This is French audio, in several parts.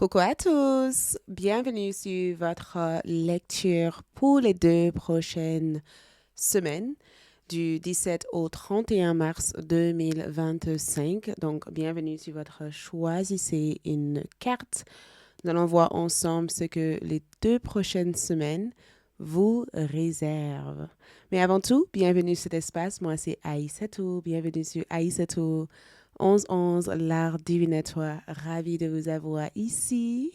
Coucou à tous, bienvenue sur votre lecture pour les 2 prochaines semaines du 17 au 31 mars 2025. Donc, bienvenue sur votre choisissez une carte. Nous allons voir ensemble ce que les 2 prochaines semaines vous réservent. Mais avant tout, bienvenue sur cet espace. Moi, c'est Aïssatou. Bienvenue sur Aïssatou 1111, l'art divinatoire. Ravi de vous avoir ici.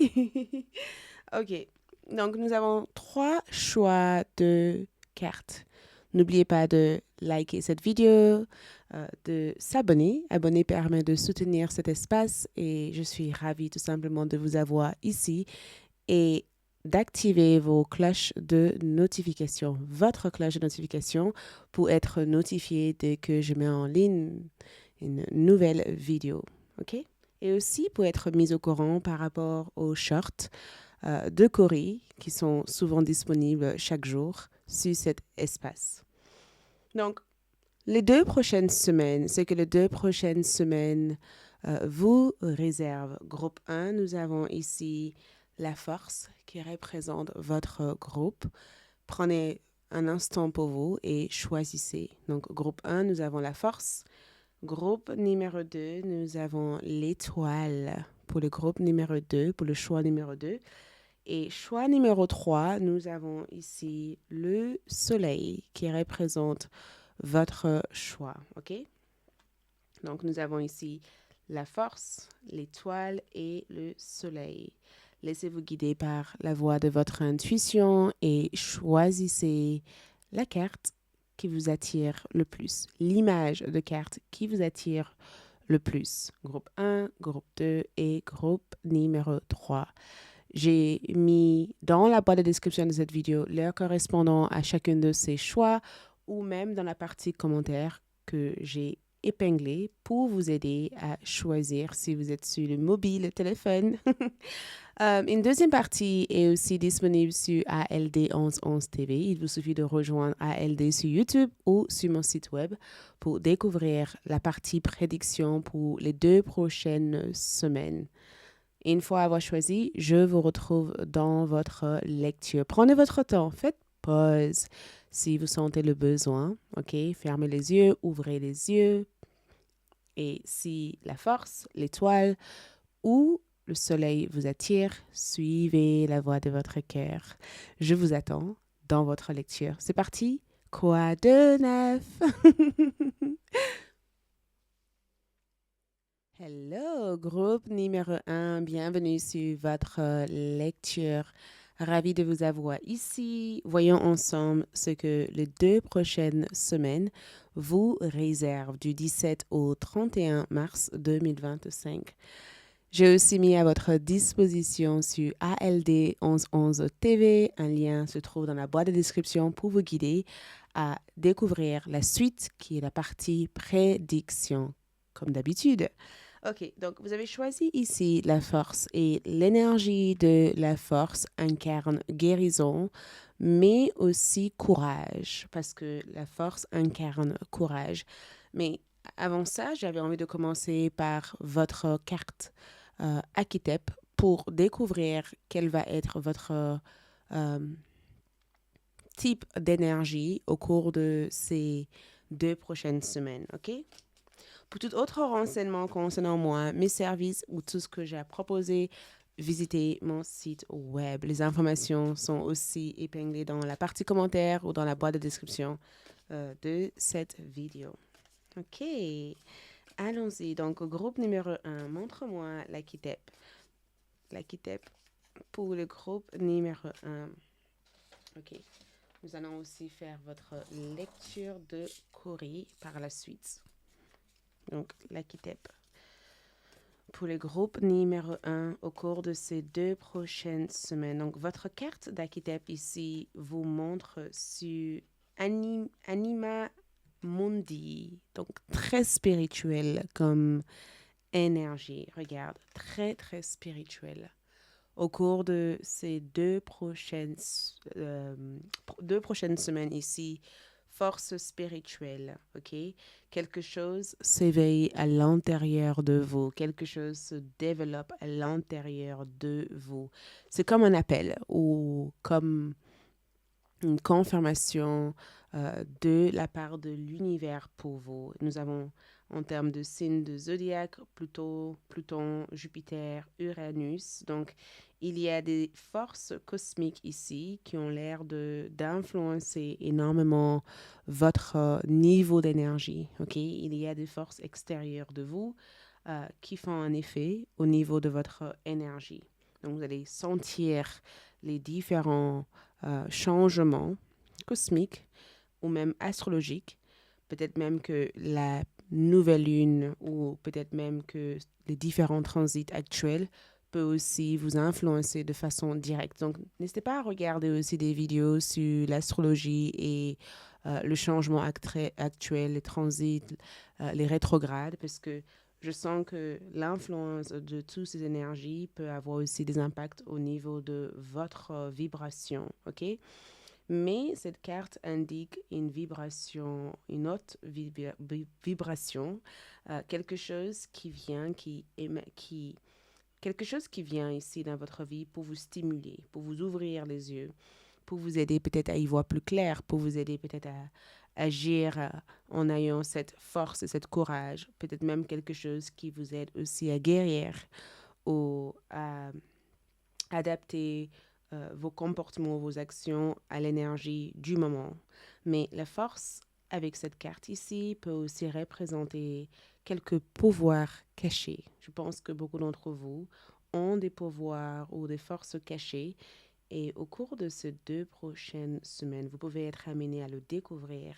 OK. Donc, nous avons 3 choix de cartes. N'oubliez pas de liker cette vidéo, de s'abonner. Abonner permet de soutenir cet espace et je suis ravie tout simplement de vous avoir ici et d'activer vos cloches de notification, votre cloche de notification pour être notifié dès que je mets en ligne une nouvelle vidéo. OK? Et aussi pour être mis au courant par rapport aux shorts de Corée qui sont souvent disponibles chaque jour sur cet espace. Donc, les 2 prochaines semaines, c'est que les 2 prochaines semaines vous réservent. Groupe 1, nous avons ici la force qui représente votre groupe. Prenez un instant pour vous et choisissez. Donc, groupe 1, nous avons la force. Groupe numéro 2, nous avons l'étoile pour le groupe numéro 2, pour le choix numéro 2. Et choix numéro 3, nous avons ici le soleil qui représente votre choix. OK? Donc, nous avons ici la force, l'étoile et le soleil. Laissez-vous guider par la voix de votre intuition et choisissez la carte qui vous attire le plus, l'image de carte qui vous attire le plus. Groupe 1, groupe 2 et groupe numéro 3. J'ai mis dans la boîte de description de cette vidéo l'heure correspondant à chacun de ces choix ou même dans la partie commentaires que j'ai épinglé pour vous aider à choisir si vous êtes sur le mobile, le téléphone. Une deuxième partie est aussi disponible sur ALD 1111 TV. Il vous suffit de rejoindre ALD sur YouTube ou sur mon site web pour découvrir la partie prédiction pour les 2 prochaines semaines. Une fois avoir choisi, je vous retrouve dans votre lecture. Prenez votre temps, faites pause si vous sentez le besoin. OK? Fermez les yeux, ouvrez les yeux. Et si la force, l'étoile ou le soleil vous attire, suivez la voix de votre cœur. Je vous attends dans votre lecture. C'est parti? Quoi de neuf? Hello, groupe numéro 1, bienvenue sur votre lecture. Ravi de vous avoir ici. Voyons ensemble ce que les 2 prochaines semaines vous réservent du 17 au 31 mars 2025. J'ai aussi mis à votre disposition sur ALD 1111 TV. Un lien se trouve dans la boîte de description pour vous guider à découvrir la suite qui est la partie prédiction, comme d'habitude. OK, donc vous avez choisi ici la force et l'énergie de la force incarne guérison, mais aussi courage, parce que la force incarne courage. Mais avant ça, j'avais envie de commencer par votre carte archétype pour découvrir quel va être votre type d'énergie au cours de ces 2 prochaines semaines, OK? Pour tout autre renseignement concernant moi, mes services ou tout ce que j'ai à proposer, visitez mon site web. Les informations sont aussi épinglées dans la partie commentaire ou dans la boîte de description de cette vidéo. OK, allons-y. Donc, groupe numéro 1, montre-moi l'archétype. L'archétype pour le groupe numéro 1. OK, nous allons aussi faire votre lecture de Corée par la suite. Donc, l'archétype pour le groupe numéro 1 au cours de ces 2 prochaines semaines. Donc, votre carte d'archétype ici vous montre sur Anima Mundi, donc très spirituel comme énergie. Regarde, très, très spirituel. Au cours de ces 2 prochaines semaines ici, force spirituelle, ok? Quelque chose s'éveille à l'intérieur de vous, quelque chose se développe à l'intérieur de vous. C'est comme un appel ou comme une confirmation de la part de l'univers pour vous. Nous avons en termes de signes de zodiaque, Pluton, Jupiter, Uranus. Donc, il y a des forces cosmiques ici qui ont l'air d'influencer énormément votre niveau d'énergie. Ok, il y a des forces extérieures de vous qui font un effet au niveau de votre énergie. Donc, vous allez sentir les différents changements cosmiques ou même astrologiques. Peut-être même que la nouvelle lune ou peut-être même que les différents transits actuels peut aussi vous influencer de façon directe. Donc, n'hésitez pas à regarder aussi des vidéos sur l'astrologie et le changement actuel, les transits, les rétrogrades, parce que je sens que l'influence de toutes ces énergies peut avoir aussi des impacts au niveau de votre vibration, ok? Mais cette carte indique une vibration, une haute vibration, quelque chose quelque chose qui vient ici dans votre vie pour vous stimuler, pour vous ouvrir les yeux, pour vous aider peut-être à y voir plus clair, pour vous aider peut-être à agir en ayant cette force et cette courage, peut-être même quelque chose qui vous aide aussi à guérir ou à adapter vos comportements, vos actions à l'énergie du moment. Mais la force avec cette carte ici peut aussi représenter quelques pouvoirs cachés. Je pense que beaucoup d'entre vous ont des pouvoirs ou des forces cachées et au cours de ces 2 prochaines semaines, vous pouvez être amené à le découvrir.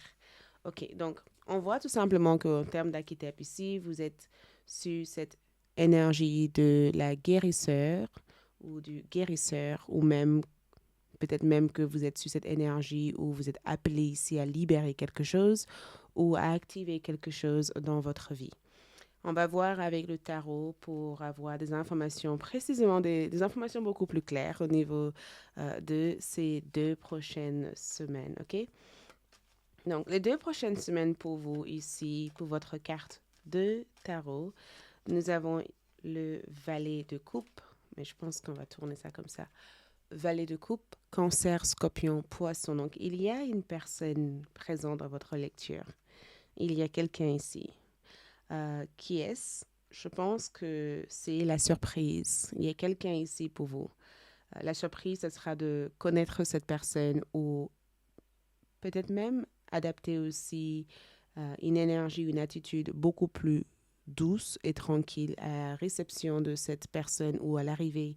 Ok, donc on voit tout simplement qu'en termes d'archétype ici, vous êtes sur cette énergie de la guérisseur ou du guérisseur ou même peut-être même que vous êtes sur cette énergie où vous êtes appelé ici à libérer quelque chose ou à activer quelque chose dans votre vie. On va voir avec le tarot pour avoir des informations, précisément des informations beaucoup plus claires au niveau de ces 2 prochaines semaines, ok? Donc, les 2 prochaines semaines pour vous ici, pour votre carte de tarot, nous avons le valet de coupe, mais je pense qu'on va tourner ça comme ça. Valet de coupe, cancer, scorpion, poisson. Donc, il y a une personne présente dans votre lecture. Il y a quelqu'un ici. Qui est-ce? Je pense que c'est la surprise. Il y a quelqu'un ici pour vous. La surprise, ce sera de connaître cette personne ou peut-être même adapter aussi une énergie, une attitude beaucoup plus douce et tranquille à la réception de cette personne ou à l'arrivée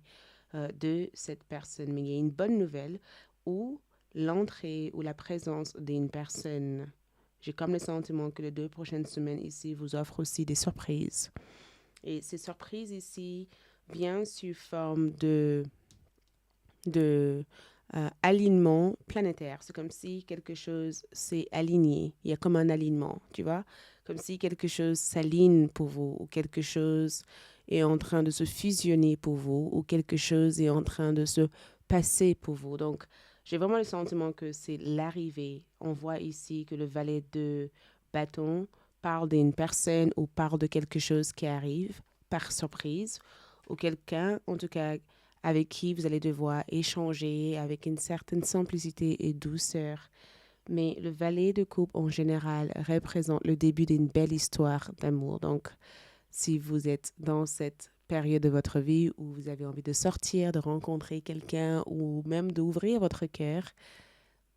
de cette personne. Mais il y a une bonne nouvelle où l'entrée ou la présence d'une personne, j'ai comme le sentiment que les 2 prochaines semaines ici vous offrent aussi des surprises. Et ces surprises ici viennent sous forme de alignement planétaire. C'est comme si quelque chose s'est aligné. Il y a comme un alignement, tu vois? Comme si quelque chose s'aligne pour vous ou quelque chose est en train de se fusionner pour vous ou quelque chose est en train de se passer pour vous. Donc, j'ai vraiment le sentiment que c'est l'arrivée. On voit ici que le valet de bâton parle d'une personne ou parle de quelque chose qui arrive par surprise ou quelqu'un, en tout cas, avec qui vous allez devoir échanger avec une certaine simplicité et douceur. Mais le valet de coupe en général représente le début d'une belle histoire d'amour. Donc, si vous êtes dans cette période de votre vie où vous avez envie de sortir, de rencontrer quelqu'un ou même d'ouvrir votre cœur,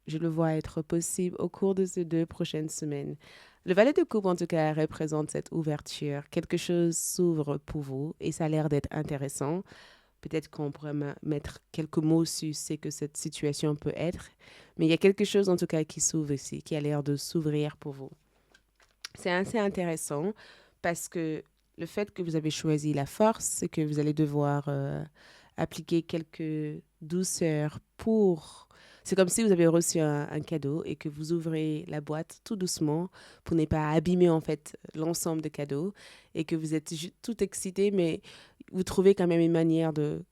je le vois être possible au cours de ces 2 prochaines semaines. Le valet de coupe, en tout cas, représente cette ouverture. Quelque chose s'ouvre pour vous et ça a l'air d'être intéressant. Peut-être qu'on pourrait mettre quelques mots sur ce que cette situation peut être. Mais il y a quelque chose, en tout cas, qui s'ouvre ici, qui a l'air de s'ouvrir pour vous. C'est assez intéressant parce que le fait que vous avez choisi la force, c'est que vous allez devoir appliquer quelques douceurs pour... C'est comme si vous avez reçu un cadeau et que vous ouvrez la boîte tout doucement pour ne pas abîmer en fait l'ensemble des cadeaux et que vous êtes tout excité, mais vous trouvez quand même une manière de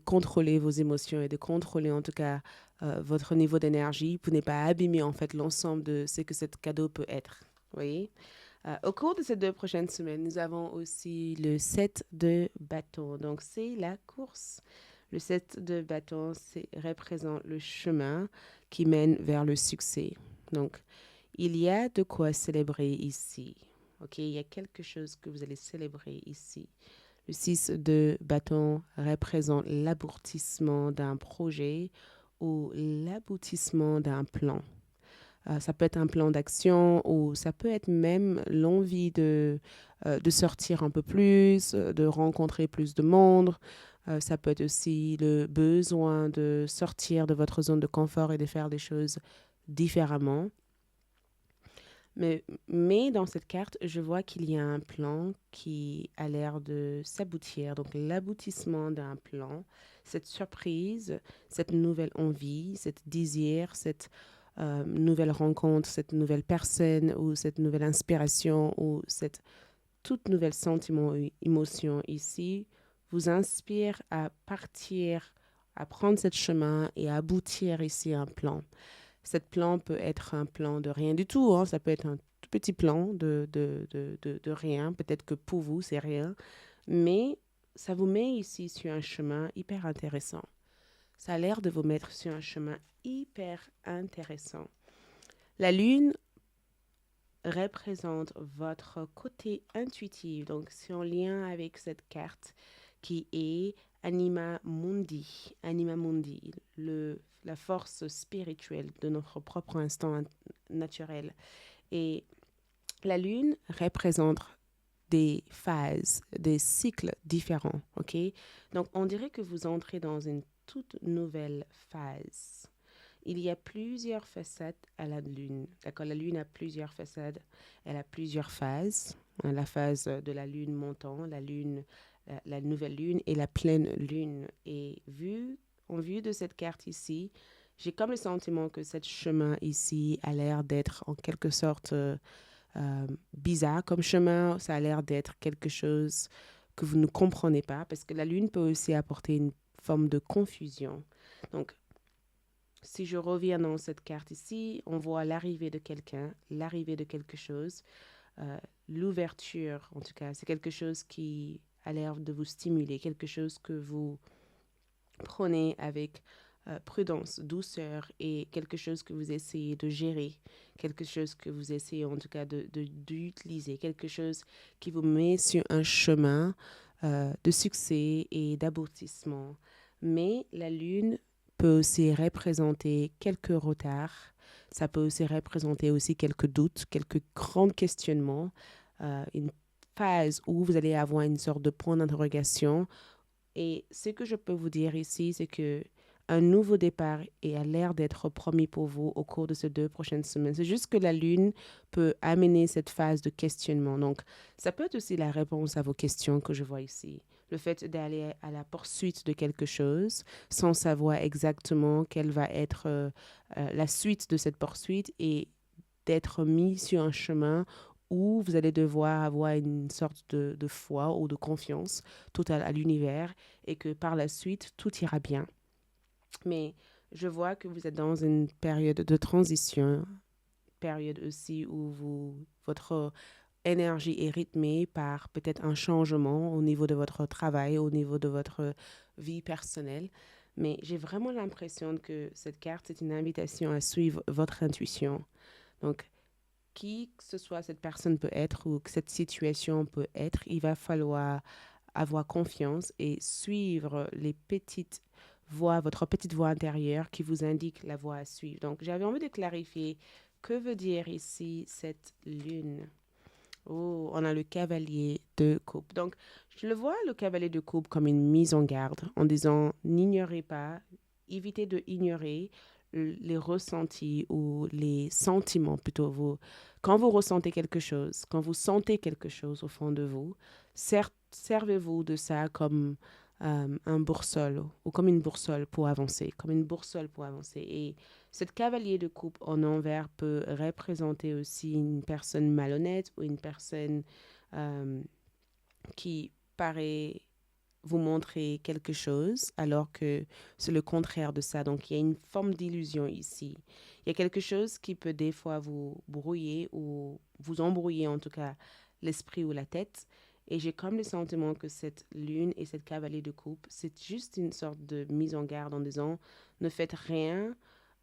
contrôler vos émotions et de contrôler en tout cas votre niveau d'énergie pour ne pas abîmer en fait l'ensemble de ce que ce cadeau peut être. Vous voyez? Au cours de ces 2 prochaines semaines, nous avons aussi le 7 de bâton. Donc, c'est la course. Le 7 de bâton représente le chemin qui mène vers le succès. Donc, il y a de quoi célébrer ici. OK, il y a quelque chose que vous allez célébrer ici. Le 6 de bâton représente l'aboutissement d'un projet ou l'aboutissement d'un plan. Ça peut être un plan d'action ou ça peut être même l'envie de sortir un peu plus, de rencontrer plus de monde. Ça peut être aussi le besoin de sortir de votre zone de confort et de faire des choses différemment. Mais dans cette carte, je vois qu'il y a un plan qui a l'air de s'aboutir. Donc l'aboutissement d'un plan, cette surprise, cette nouvelle envie, cette désir, cette nouvelle rencontre, cette nouvelle personne ou cette nouvelle inspiration ou cette toute nouvelle sentiment ou émotion ici vous inspire à partir, à prendre ce chemin et à aboutir ici à un plan. Cette plan peut être un plan de rien du tout, hein. Ça peut être un tout petit plan de rien. Peut-être que pour vous, c'est rien. Mais ça vous met ici sur un chemin hyper intéressant. Ça a l'air de vous mettre sur un chemin hyper intéressant. La lune représente votre côté intuitif. Donc, c'est en lien avec cette carte qui est Anima Mundi. Anima Mundi, la force spirituelle de notre propre instant naturel. Et la lune représente des phases, des cycles différents, ok? Donc, on dirait que vous entrez dans une toute nouvelle phase. Il y a plusieurs facettes à la lune, d'accord? La lune a plusieurs facettes, elle a plusieurs phases. La phase de la lune montant, la nouvelle lune et la pleine lune. Et en vue de cette carte ici, j'ai comme le sentiment que ce chemin ici a l'air d'être en quelque sorte bizarre comme chemin. Ça a l'air d'être quelque chose que vous ne comprenez pas parce que la lune peut aussi apporter une forme de confusion. Donc, si je reviens dans cette carte ici, on voit l'arrivée de quelqu'un, l'arrivée de quelque chose, l'ouverture, en tout cas, c'est quelque chose qui a l'air de vous stimuler, quelque chose que vous prenez avec prudence, douceur et quelque chose que vous essayez de gérer, quelque chose que vous essayez en tout cas d'utiliser, quelque chose qui vous met sur un chemin de succès et d'aboutissement. Mais la lune peut aussi représenter quelques retards, ça peut aussi représenter aussi quelques doutes, quelques grands questionnements, une phase où vous allez avoir une sorte de point d'interrogation. Et ce que je peux vous dire ici, c'est que un nouveau départ a l'air d'être promis pour vous au cours de ces 2 prochaines semaines. C'est juste que la lune peut amener cette phase de questionnement. Donc, ça peut être aussi la réponse à vos questions que je vois ici. Le fait d'aller à la poursuite de quelque chose sans savoir exactement quelle va être la suite de cette poursuite et d'être mis sur un chemin où vous allez devoir avoir une sorte de foi ou de confiance totale à l'univers et que par la suite, tout ira bien. Mais je vois que vous êtes dans une période de transition, période aussi où votre énergie est rythmée par peut-être un changement au niveau de votre travail, au niveau de votre vie personnelle. Mais j'ai vraiment l'impression que cette carte est une invitation à suivre votre intuition. Donc, qui que ce soit cette personne peut être ou que cette situation peut être, il va falloir avoir confiance et suivre les petites voix, votre petite voix intérieure qui vous indique la voie à suivre. Donc, j'avais envie de clarifier que veut dire ici cette lune. Oh, on a le cavalier de coupe. Donc, je le vois, le cavalier de coupe, comme une mise en garde en disant n'ignorez pas, évitez de ignorer les ressentis ou les sentiments plutôt. Quand vous ressentez quelque chose, quand vous sentez quelque chose au fond de vous, servez-vous de ça comme un boussole ou comme une boussole pour avancer, comme une boussole pour avancer. Et cette cavalier de coupe en envers peut représenter aussi une personne malhonnête ou une personne qui paraît vous montrer quelque chose alors que c'est le contraire de ça. Donc, il y a une forme d'illusion ici. Il y a quelque chose qui peut des fois vous brouiller ou vous embrouiller en tout cas l'esprit ou la tête. Et j'ai comme le sentiment que cette lune et cette cavalier de coupe, c'est juste une sorte de mise en garde en disant ne faites rien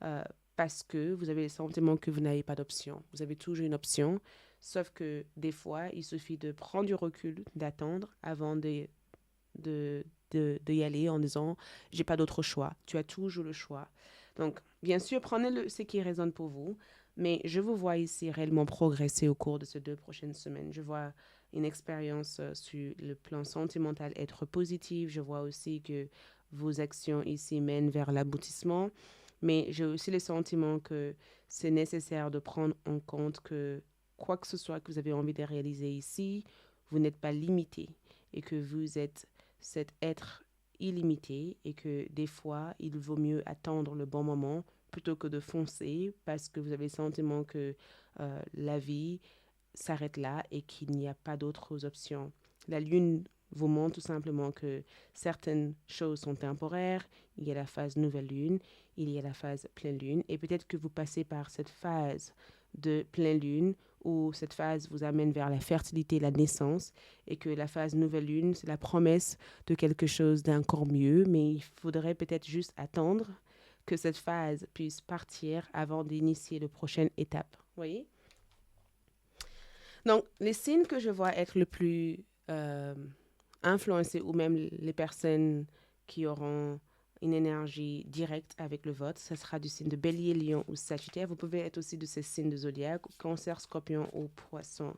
euh, parce que vous avez le sentiment que vous n'avez pas d'option. Vous avez toujours une option, sauf que des fois, il suffit de prendre du recul, d'attendre avant de, de y aller en disant j'ai pas d'autre choix. Tu as toujours le choix. Donc, bien sûr, prenez ce qui résonne pour vous, mais je vous vois ici réellement progresser au cours de ces 2 prochaines semaines. Je vois une expérience sur le plan sentimental être positive. Je vois aussi que vos actions ici mènent vers l'aboutissement, mais j'ai aussi le sentiment que c'est nécessaire de prendre en compte que quoi que ce soit que vous avez envie de réaliser ici, vous n'êtes pas limité et que vous êtes cet être illimité et que des fois, il vaut mieux attendre le bon moment plutôt que de foncer parce que vous avez le sentiment que la vie s'arrête là et qu'il n'y a pas d'autres options. La lune vous montre tout simplement que certaines choses sont temporaires. Il y a la phase nouvelle lune, il y a la phase pleine lune et peut-être que vous passez par cette phase de pleine lune où cette phase vous amène vers la fertilité, la naissance et que la phase nouvelle lune, c'est la promesse de quelque chose d'encore mieux, mais il faudrait peut-être juste attendre que cette phase puisse partir avant d'initier la prochaine étape. Vous voyez? Donc, les signes que je vois être le plus influencés ou même les personnes qui auront une énergie directe avec le vote, ce sera du signe de Bélier, Lion ou Sagittaire. Vous pouvez être aussi de ces signes de zodiaque, Cancer, Scorpion ou Poisson.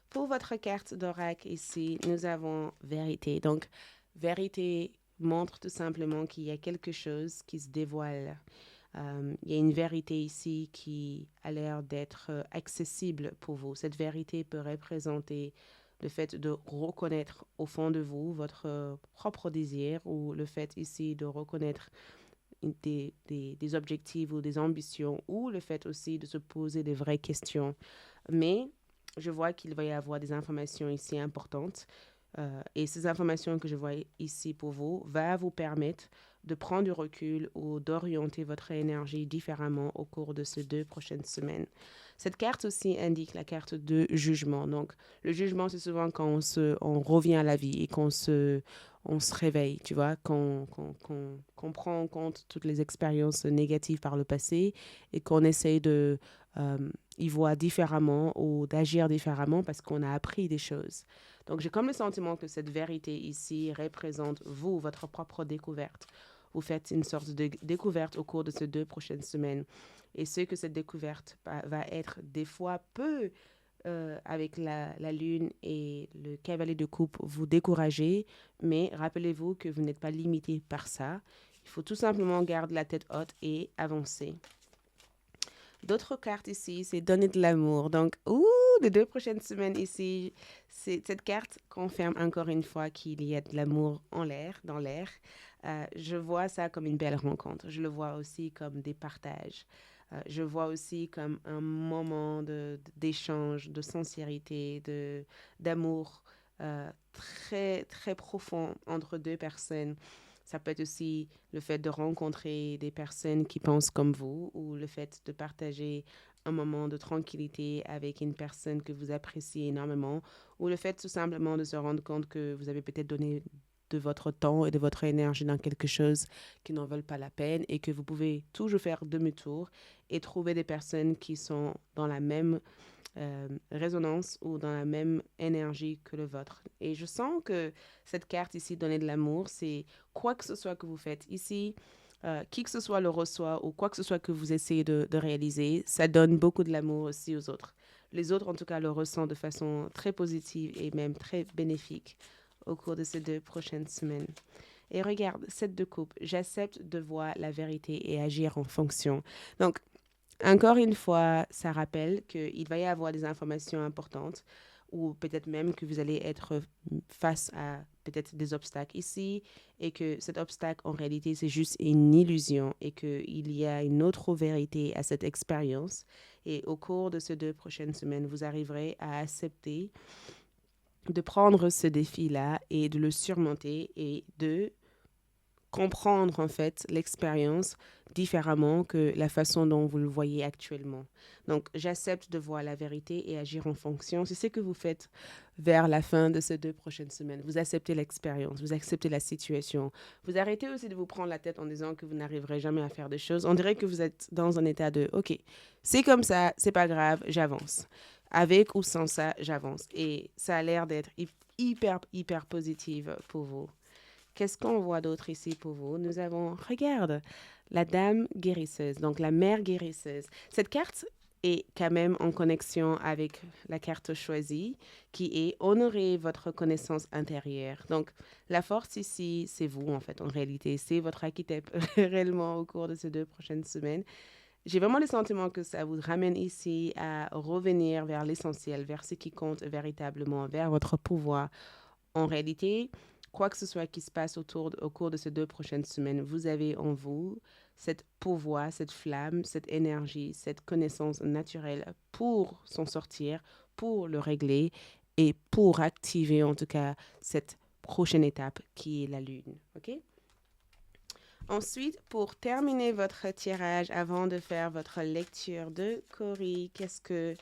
Pour votre carte d'oracle ici, nous avons Vérité. Donc, Vérité montre tout simplement qu'il y a quelque chose qui se dévoile. Il y a une vérité ici qui a l'air d'être accessible pour vous. Cette vérité peut représenter le fait de reconnaître au fond de vous votre propre désir ou le fait ici de reconnaître des objectifs ou des ambitions ou le fait aussi de se poser des vraies questions. Mais je vois qu'il va y avoir des informations ici importantes et ces informations que je vois ici pour vous va vous permettre de prendre du recul ou d'orienter votre énergie différemment au cours de ces 2 prochaines semaines. Cette carte aussi indique la carte de jugement. Donc, le jugement, c'est souvent quand on revient à la vie et on se réveille, tu vois, qu'on prend en compte toutes les expériences négatives par le passé et qu'on essaye de y voir différemment ou d'agir différemment parce qu'on a appris des choses. Donc, j'ai comme le sentiment que cette vérité ici représente vous, votre propre découverte. Vous faites une sorte de découverte au cours de ces 2 prochaines semaines. Et ce que cette découverte va être des fois peu avec la lune et le cavalier de coupe vous décourager, mais rappelez-vous que vous n'êtes pas limité par ça. Il faut tout simplement garder la tête haute et avancer. D'autres cartes ici, c'est donner de l'amour. Donc, les 2 prochaines semaines ici, cette carte confirme encore une fois qu'il y a de l'amour en l'air, dans l'air. Je vois ça comme une belle rencontre. Je le vois aussi comme des partages. Je vois aussi comme un moment d'échange, de sincérité, d'amour très, très profond entre 2 personnes. Ça peut être aussi le fait de rencontrer des personnes qui pensent comme vous ou le fait de partager un moment de tranquillité avec une personne que vous appréciez énormément ou le fait tout simplement de se rendre compte que vous avez peut-être donné de votre temps et de votre énergie dans quelque chose qui n'en veulent pas la peine et que vous pouvez toujours faire demi-tour et trouver des personnes qui sont dans la même résonance ou dans la même énergie que le vôtre. Et je sens que cette carte ici, donner de l'amour, c'est quoi que ce soit que vous faites ici, qui que ce soit le reçoit ou quoi que ce soit que vous essayez de réaliser, ça donne beaucoup de l'amour aussi aux autres. Les autres, en tout cas, le ressentent de façon très positive et même très bénéfique au cours de ces 2 prochaines semaines. Et regarde, cette de coupe, j'accepte de voir la vérité et agir en fonction. Donc, encore une fois, ça rappelle qu'il va y avoir des informations importantes ou peut-être même que vous allez être face à peut-être des obstacles ici et que cet obstacle, en réalité, c'est juste une illusion et qu'il y a une autre vérité à cette expérience. Et au cours de ces 2 prochaines semaines, vous arriverez à accepter de prendre ce défi-là et de le surmonter et de comprendre en fait l'expérience différemment que la façon dont vous le voyez actuellement. Donc, j'accepte de voir la vérité et agir en fonction. C'est ce que vous faites vers la fin de ces 2 prochaines semaines. Vous acceptez l'expérience, vous acceptez la situation. Vous arrêtez aussi de vous prendre la tête en disant que vous n'arriverez jamais à faire des choses. On dirait que vous êtes dans un état de OK, c'est comme ça, c'est pas grave, j'avance. Avec ou sans ça, j'avance. Et ça a l'air d'être hyper positive pour vous. Qu'est-ce qu'on voit d'autre ici pour vous? Nous avons, regarde, la dame guérisseuse, donc la mère guérisseuse. Cette carte est quand même en connexion avec la carte choisie, qui est honorer votre connaissance intérieure. Donc, la force ici, c'est vous, en fait, en réalité. C'est votre architecte réellement au cours de ces 2 prochaines semaines. J'ai vraiment le sentiment que ça vous ramène ici à revenir vers l'essentiel, vers ce qui compte véritablement, vers votre pouvoir. En réalité, quoi que ce soit qui se passe au cours de ces 2 prochaines semaines, vous avez en vous cette pouvoir, cette flamme, cette énergie, cette connaissance naturelle pour s'en sortir, pour le régler et pour activer en tout cas cette prochaine étape qui est la lune. OK? Ensuite, pour terminer votre tirage, avant de faire votre lecture de Cori, qu'est-ce que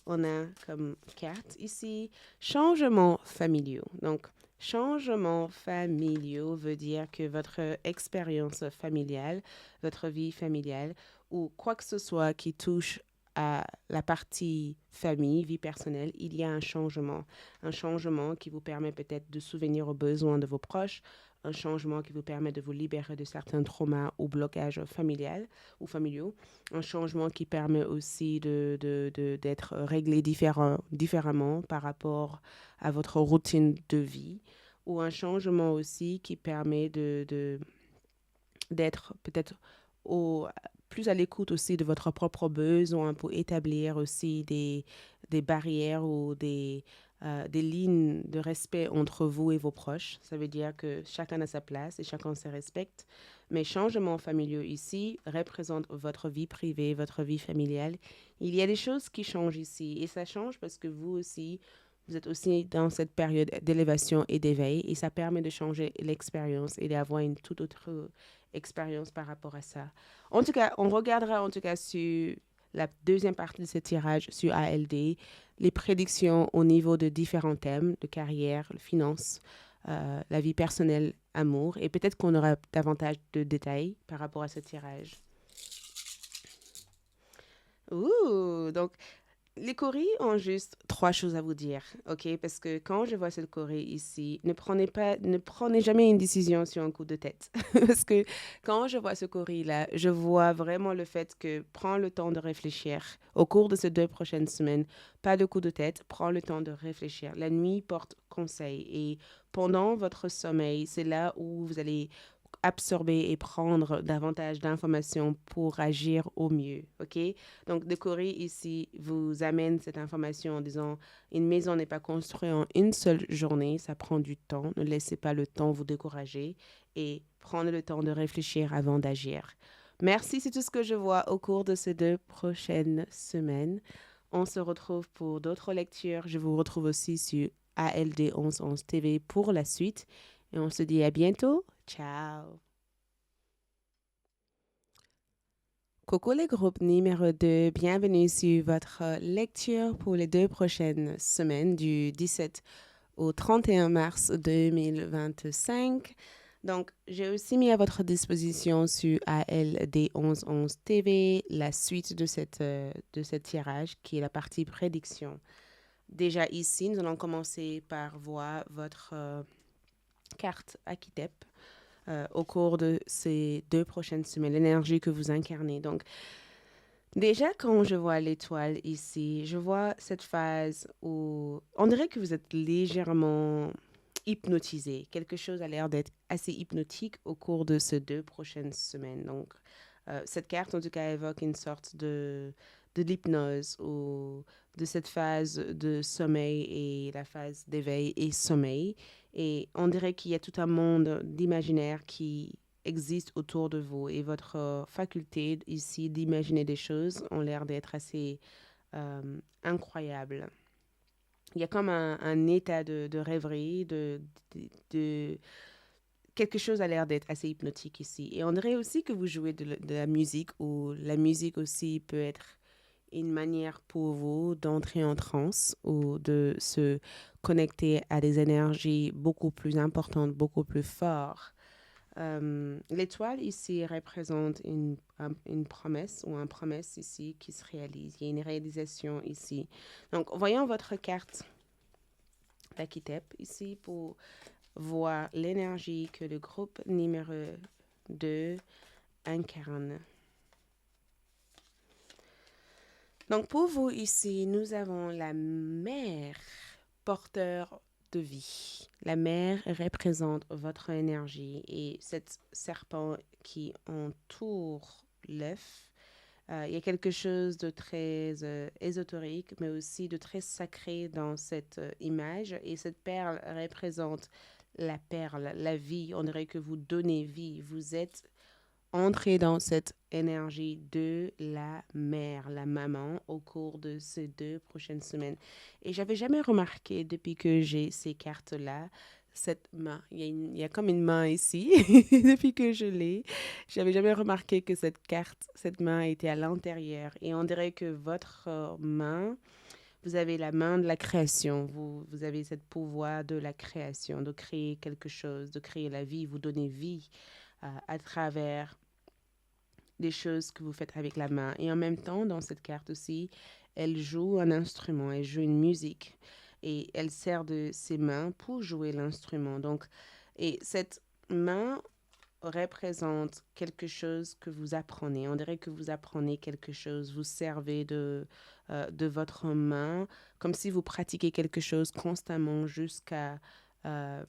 on a comme carte ici? Changements familiaux. Donc, changements familiaux veut dire que votre expérience familiale, votre vie familiale ou quoi que ce soit qui touche à la partie famille, vie personnelle, il y a un changement. Un changement qui vous permet peut-être de souvenir aux besoins de vos proches, un changement qui vous permet de vous libérer de certains traumas ou blocages familiaux, un changement qui permet aussi d'être réglé différemment par rapport à votre routine de vie, ou un changement aussi qui permet d'être peut-être au, plus à l'écoute aussi de votre propre besoin pour établir aussi des barrières ou des lignes de respect entre vous et vos proches. Ça veut dire que chacun a sa place et chacun se respecte. Mais changements familiaux ici représentent votre vie privée, votre vie familiale. Il y a des choses qui changent ici et ça change parce que vous aussi, vous êtes aussi dans cette période d'élévation et d'éveil et ça permet de changer l'expérience et d'avoir une toute autre expérience par rapport à ça. En tout cas, on regardera en tout cas sur la deuxième partie de ce tirage sur ALD, les prédictions au niveau de différents thèmes, de carrière, finance, la vie personnelle, amour, et peut-être qu'on aura davantage de détails par rapport à ce tirage. Ouh, donc les coris ont juste 3 choses à vous dire, ok? Parce que quand je vois cette Corée ici, ne prenez jamais une décision sur un coup de tête. Parce que quand je vois ce Corée-là, je vois vraiment le fait que prends le temps de réfléchir au cours de ces 2 prochaines semaines. Pas de coup de tête, prends le temps de réfléchir. La nuit porte conseil et pendant votre sommeil, c'est là où vous allez absorber et prendre davantage d'informations pour agir au mieux, ok? Donc, décorer ici vous amène cette information en disant une maison n'est pas construite en une seule journée, ça prend du temps. Ne laissez pas le temps vous décourager et prenez le temps de réfléchir avant d'agir. Merci, c'est tout ce que je vois au cours de ces 2 prochaines semaines. On se retrouve pour d'autres lectures. Je vous retrouve aussi sur ALD 1111 TV pour la suite. Et on se dit à bientôt. Ciao. Coucou les groupes numéro 2, bienvenue sur votre lecture pour les 2 prochaines semaines du 17 au 31 mars 2025. Donc, j'ai aussi mis à votre disposition sur ALD 1111 TV la suite de ce tirage qui est la partie prédiction. Déjà ici, nous allons commencer par voir votre carte archétype au cours de ces 2 prochaines semaines, l'énergie que vous incarnez. Donc, déjà, quand je vois l'étoile ici, je vois cette phase où on dirait que vous êtes légèrement hypnotisé. Quelque chose a l'air d'être assez hypnotique au cours de ces 2 prochaines semaines. Donc, cette carte, en tout cas, évoque une sorte de l'hypnose ou de cette phase de sommeil et la phase d'éveil et sommeil. Et on dirait qu'il y a tout un monde d'imaginaire qui existe autour de vous et votre faculté ici d'imaginer des choses ont l'air d'être assez incroyable. il y a comme un état de rêverie, de quelque chose a l'air d'être assez hypnotique ici. Et on dirait aussi que vous jouez de la musique, ou la musique aussi peut être une manière pour vous d'entrer en transe ou de se connecter à des énergies beaucoup plus importantes, beaucoup plus fortes. L'étoile ici représente une promesse ou une promesse ici qui se réalise. Il y a une réalisation ici. Donc, voyons votre carte d'Akitep ici pour voir l'énergie que le groupe numéro 2 incarne. Donc, pour vous ici, nous avons la mer, porteur de vie. La mer représente votre énergie et cet serpent qui entoure l'œuf. Il y a quelque chose de très ésotérique, mais aussi de très sacré dans cette image. Et cette perle représente la perle, la vie. On dirait que vous donnez vie. Vous êtes entré dans cette énergie de la mère, la maman, au cours de ces 2 prochaines semaines. Et j'avais jamais remarqué depuis que j'ai ces cartes-là, cette main. Il y a comme une main ici, depuis que je l'ai. J'avais jamais remarqué que cette carte, cette main était à l'intérieur. Et on dirait que votre main, vous avez la main de la création. Vous avez ce pouvoir de la création, de créer quelque chose, de créer la vie. Vous donnez vie à travers des choses que vous faites avec la main. Et en même temps, dans cette carte aussi, elle joue un instrument, elle joue une musique. Et elle sert de ses mains pour jouer l'instrument. Donc, et cette main représente quelque chose que vous apprenez. On dirait que vous apprenez quelque chose, vous servez de votre main, comme si vous pratiquez quelque chose constamment euh,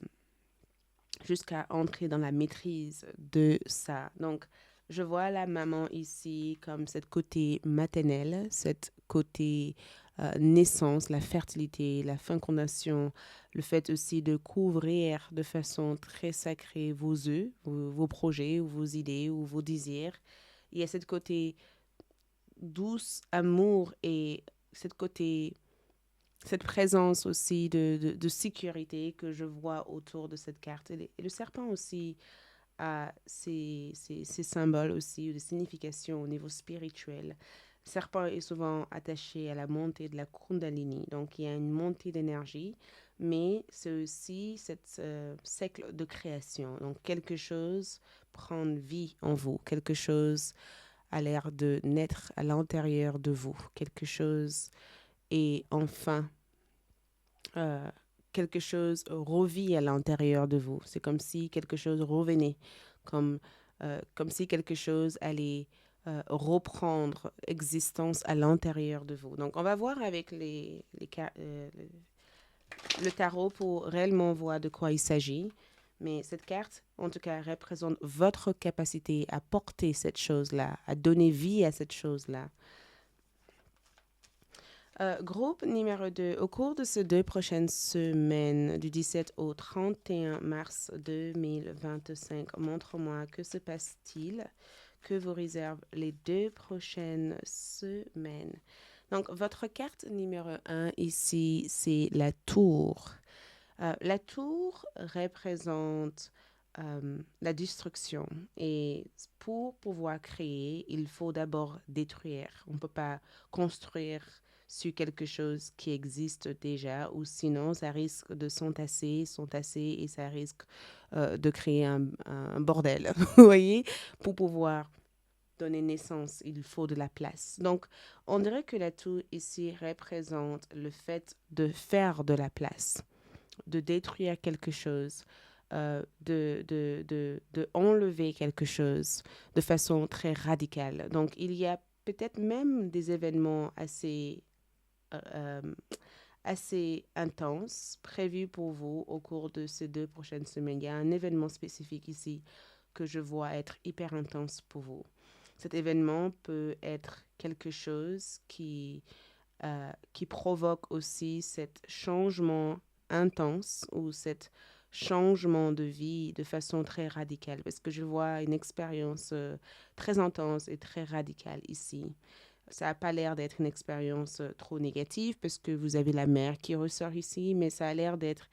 jusqu'à entrer dans la maîtrise de ça. Donc, je vois la maman ici comme cette côté maternel, cette côté naissance, la fertilité, la fécondation, le fait aussi de couvrir de façon très sacrée vos œufs, vos projets, ou vos idées, ou vos désirs. Il y a cette côté douce, amour, et cette côté cette présence aussi de sécurité que je vois autour de cette carte. Et le serpent aussi a ses symboles aussi, de signification au niveau spirituel. Le serpent est souvent attaché à la montée de la Kundalini. Donc, il y a une montée d'énergie, mais c'est aussi cette cycle de création. Donc, quelque chose prend vie en vous. Quelque chose a l'air de naître à l'intérieur de vous. Quelque chose est enfin euh, quelque chose revit à l'intérieur de vous. C'est comme si quelque chose revenait, comme si quelque chose allait reprendre existence à l'intérieur de vous. Donc, on va voir avec le tarot pour réellement voir de quoi il s'agit. Mais cette carte, en tout cas, représente votre capacité à porter cette chose-là, à donner vie à cette chose-là. Groupe numéro 2. Au cours de ces 2 prochaines semaines, du 17 au 31 mars 2025, montre-moi que se passe-t-il, que vous réserve les 2 prochaines semaines. Donc, votre carte numéro 1 ici, c'est la tour. La tour représente la destruction. Et pour pouvoir créer, il faut d'abord détruire. On ne peut pas construire sur quelque chose qui existe déjà, ou sinon ça risque de s'entasser, et ça risque de créer un bordel. Vous voyez, pour pouvoir donner naissance, il faut de la place. Donc, on dirait que la tour ici représente le fait de faire de la place, de détruire quelque chose, de enlever quelque chose de façon très radicale. Donc, il y a peut-être même des événements euh, assez intenses prévus pour vous au cours de ces 2 prochaines semaines. Il y a un événement spécifique ici que je vois être hyper intense pour vous. Cet événement peut être quelque chose qui provoque aussi cet changement intense ou cet changement de vie de façon très radicale, parce que je vois une expérience très intense et très radicale ici. Ça n'a pas l'air d'être une expérience trop négative parce que vous avez la mer qui ressort ici, mais ça a l'air d'être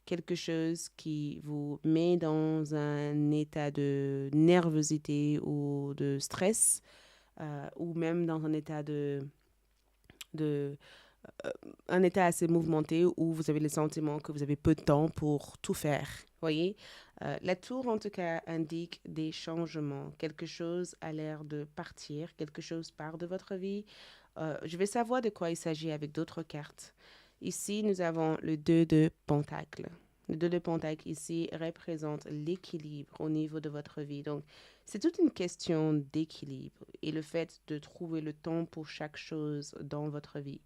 quelque chose qui vous met dans un état de nervosité ou de stress, ou même dans de un état assez mouvementé où vous avez le sentiment que vous avez peu de temps pour tout faire. Voyez, la tour en tout cas indique des changements. Quelque chose a l'air de partir, quelque chose part de votre vie. Je vais savoir de quoi il s'agit avec d'autres cartes. Ici, nous avons le 2 de Pentacle. Le 2 de Pentacle ici représente l'équilibre au niveau de votre vie. Donc, c'est toute une question d'équilibre et le fait de trouver le temps pour chaque chose dans votre vie.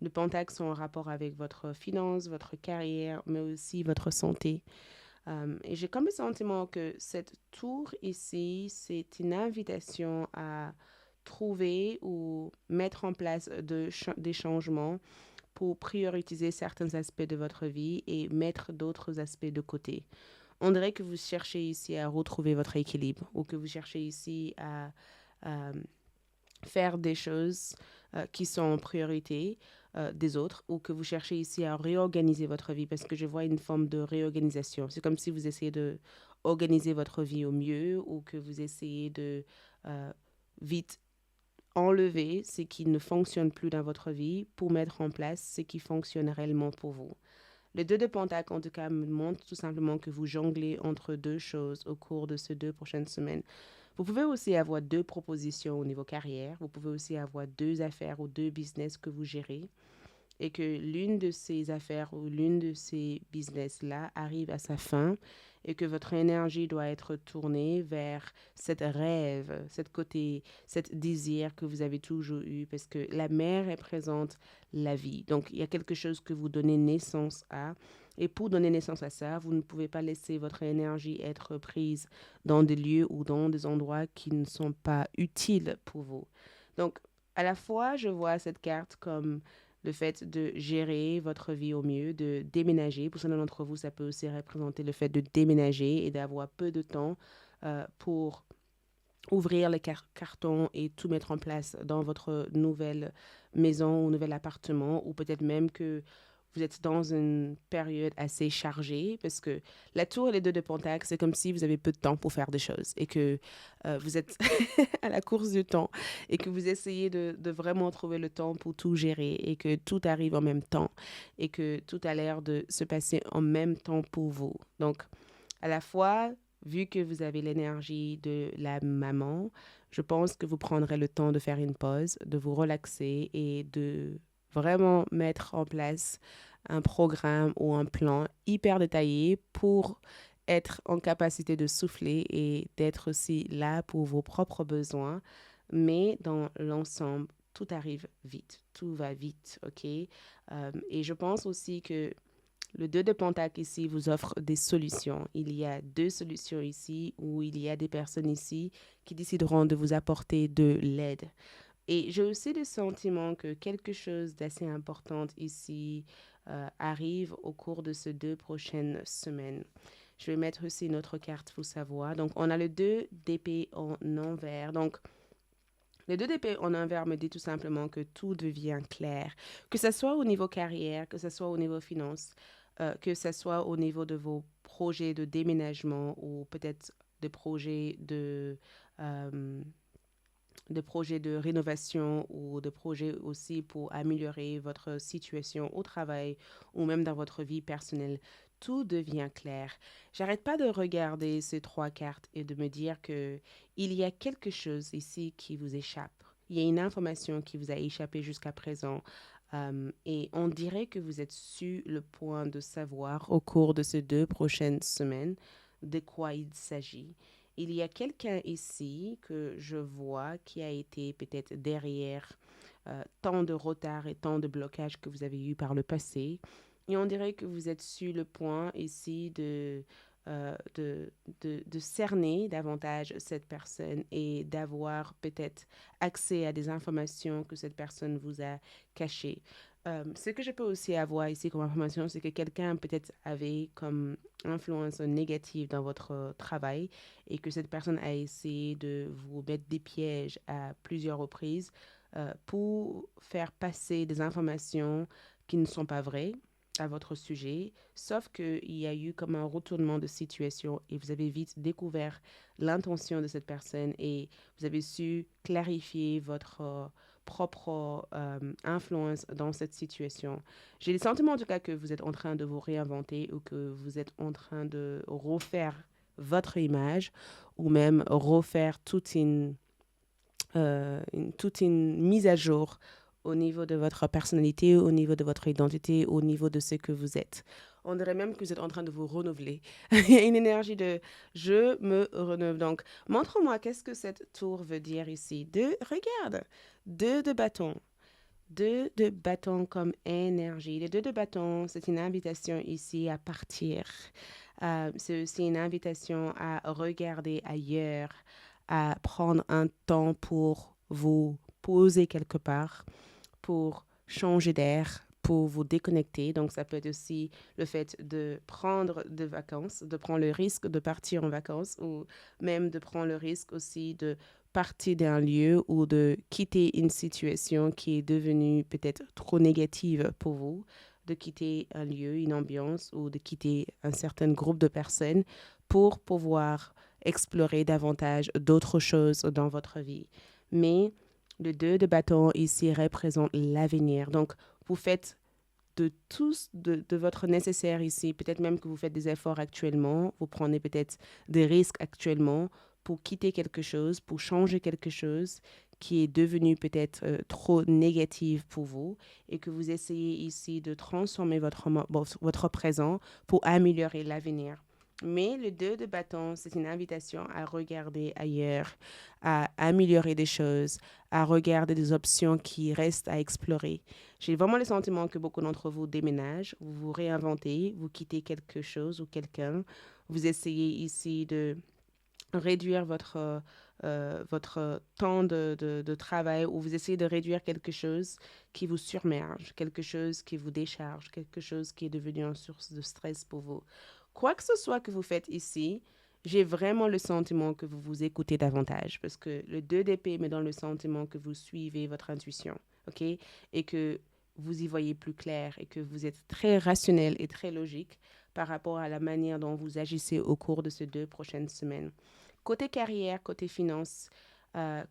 Le Pentacle sont en rapport avec votre finance, votre carrière, mais aussi votre santé. Et j'ai comme le sentiment que cette tour ici, c'est une invitation à trouver ou mettre en place des changements pour prioriser certains aspects de votre vie et mettre d'autres aspects de côté. On dirait que vous cherchez ici à retrouver votre équilibre ou que vous cherchez ici à faire des choses qui sont en priorité des autres ou que vous cherchez ici à réorganiser votre vie parce que je vois une forme de réorganisation. C'est comme si vous essayez de organiser votre vie au mieux ou que vous essayez de euh, vite enlever ce qui ne fonctionne plus dans votre vie pour mettre en place ce qui fonctionne réellement pour vous. Le 2 de Pentacle, en tout cas, me montre tout simplement que vous jonglez entre deux choses au cours de ces 2 prochaines semaines. Vous pouvez aussi avoir deux propositions au niveau carrière. Vous pouvez aussi avoir deux affaires ou deux business que vous gérez et que l'une de ces affaires ou l'une de ces business-là arrive à sa fin et que votre énergie doit être tournée vers cette rêve, cette désir que vous avez toujours eu parce que la mer représente la vie. Donc, il y a quelque chose que vous donnez naissance à. Et pour donner naissance à ça, vous ne pouvez pas laisser votre énergie être prise dans des lieux ou dans des endroits qui ne sont pas utiles pour vous. Donc, à la fois, je vois cette carte comme le fait de gérer votre vie au mieux, de déménager. Pour certains d'entre vous, ça peut aussi représenter le fait de déménager et d'avoir peu de temps pour ouvrir les cartons et tout mettre en place dans votre nouvelle maison ou nouvel appartement, ou peut-être même que vous êtes dans une période assez chargée parce que la tour et les 2 de Pentacle, c'est comme si vous avez peu de temps pour faire des choses et que vous êtes à la course du temps et que vous essayez de vraiment trouver le temps pour tout gérer et que tout arrive en même temps et que tout a l'air de se passer en même temps pour vous. Donc, à la fois, vu que vous avez l'énergie de la maman, je pense que vous prendrez le temps de faire une pause, de vous relaxer et de vraiment mettre en place un programme ou un plan hyper détaillé pour être en capacité de souffler et d'être aussi là pour vos propres besoins. Mais dans l'ensemble, tout arrive vite, tout va vite, ok? Et je pense aussi que le 2 de Pentacle ici vous offre des solutions. Il y a deux solutions ici où il y a des personnes ici qui décideront de vous apporter de l'aide. Et j'ai aussi le sentiment que quelque chose d'assez important ici arrive au cours de ces 2 prochaines semaines. Je vais mettre aussi une autre carte pour savoir. Donc, on a le 2 d'épée en envers. Donc, le 2 d'épée en envers me dit tout simplement que tout devient clair. Que ce soit au niveau carrière, que ce soit au niveau finance, que ce soit au niveau de vos projets de déménagement ou peut-être des euh, projets de rénovation ou de projets aussi pour améliorer votre situation au travail ou même dans votre vie personnelle. Tout devient clair. J'arrête pas de regarder ces trois cartes et de me dire que il y a quelque chose ici qui vous échappe. Il y a une information qui vous a échappé jusqu'à présent. Et on dirait que vous êtes sur le point de savoir au cours de ces 2 prochaines semaines de quoi il s'agit. Il y a quelqu'un ici que je vois qui a été peut-être derrière tant de retard et tant de blocages que vous avez eu par le passé. Et on dirait que vous êtes sur le point ici de cerner davantage cette personne et d'avoir peut-être accès à des informations que cette personne vous a cachées. Ce que je peux aussi avoir ici comme information, c'est que quelqu'un peut-être avait comme influence négative dans votre travail et que cette personne a essayé de vous mettre des pièges à plusieurs reprises pour faire passer des informations qui ne sont pas vraies à votre sujet, sauf qu'il y a eu comme un retournement de situation et vous avez vite découvert l'intention de cette personne et vous avez su clarifier votre propre influence dans cette situation. J'ai le sentiment en tout cas que vous êtes en train de vous réinventer ou que vous êtes en train de refaire votre image ou même refaire toute une mise à jour au niveau de votre personnalité, au niveau de votre identité, au niveau de ce que vous êtes. On dirait même que vous êtes en train de vous renouveler. Il y a une énergie de je me renouvelle. Donc, montre-moi qu'est-ce que cette tour veut dire ici. Regarde, 2 de bâton. 2 de bâton comme énergie. Les 2 de bâton, c'est une invitation ici à partir. C'est aussi une invitation à regarder ailleurs, à prendre un temps pour vous poser quelque part, pour changer d'air, pour vous déconnecter. Donc, ça peut être aussi le fait de prendre des vacances, de prendre le risque de partir en vacances ou même de prendre le risque aussi de partir d'un lieu ou de quitter une situation qui est devenue peut-être trop négative pour vous, de quitter un lieu, une ambiance ou de quitter un certain groupe de personnes pour pouvoir explorer davantage d'autres choses dans votre vie. Mais le 2 de bâton ici représente l'avenir. Donc, vous faites de votre nécessaire ici. Peut-être même que vous faites des efforts actuellement. Vous prenez peut-être des risques actuellement pour quitter quelque chose, pour changer quelque chose qui est devenu peut-être trop négatif pour vous et que vous essayez ici de transformer votre présent pour améliorer l'avenir. Mais le 2 de bâton, c'est une invitation à regarder ailleurs, à améliorer des choses, à regarder des options qui restent à explorer. J'ai vraiment le sentiment que beaucoup d'entre vous déménagent, vous vous réinventez, vous quittez quelque chose ou quelqu'un. Vous essayez ici de réduire votre temps de travail ou vous essayez de réduire quelque chose qui vous surmerge, quelque chose qui vous décharge, quelque chose qui est devenu une source de stress pour vous. Quoi que ce soit que vous faites ici, j'ai vraiment le sentiment que vous vous écoutez davantage parce que le 2 d'épée me donne le sentiment que vous suivez votre intuition, ok? Et que vous y voyez plus clair et que vous êtes très rationnel et très logique par rapport à la manière dont vous agissez au cours de ces 2 prochaines semaines. Côté carrière, côté finance,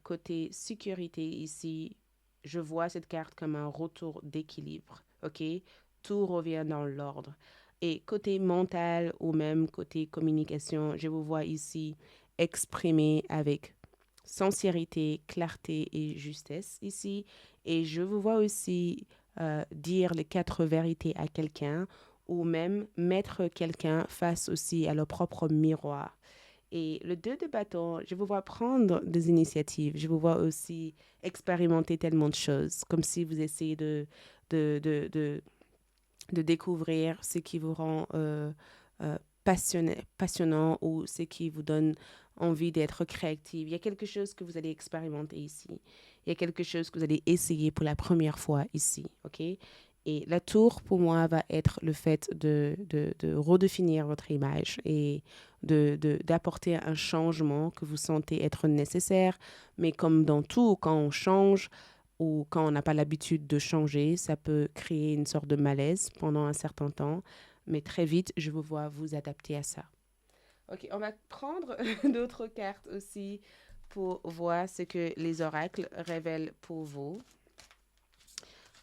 côté sécurité ici, je vois cette carte comme un retour d'équilibre, ok? Tout revient dans l'ordre. Et côté mental ou même côté communication, je vous vois ici exprimer avec sincérité, clarté et justesse ici. Et je vous vois aussi dire les 4 vérités à quelqu'un ou même mettre quelqu'un face aussi à leur propre miroir. Et le 2 de bâton, je vous vois prendre des initiatives. Je vous vois aussi expérimenter tellement de choses, comme si vous essayez de, de, de, de découvrir ce qui vous rend passionnant ou ce qui vous donne envie d'être créatif. Il y a quelque chose que vous allez expérimenter ici. Il y a quelque chose que vous allez essayer pour la première fois ici, ok? Et la tour, pour moi, va être le fait de redéfinir votre image et d'apporter un changement que vous sentez être nécessaire. Mais comme dans tout, quand on change, ou quand on n'a pas l'habitude de changer, ça peut créer une sorte de malaise pendant un certain temps. Mais très vite, je vous vois vous adapter à ça. Ok, on va prendre d'autres cartes aussi pour voir ce que les oracles révèlent pour vous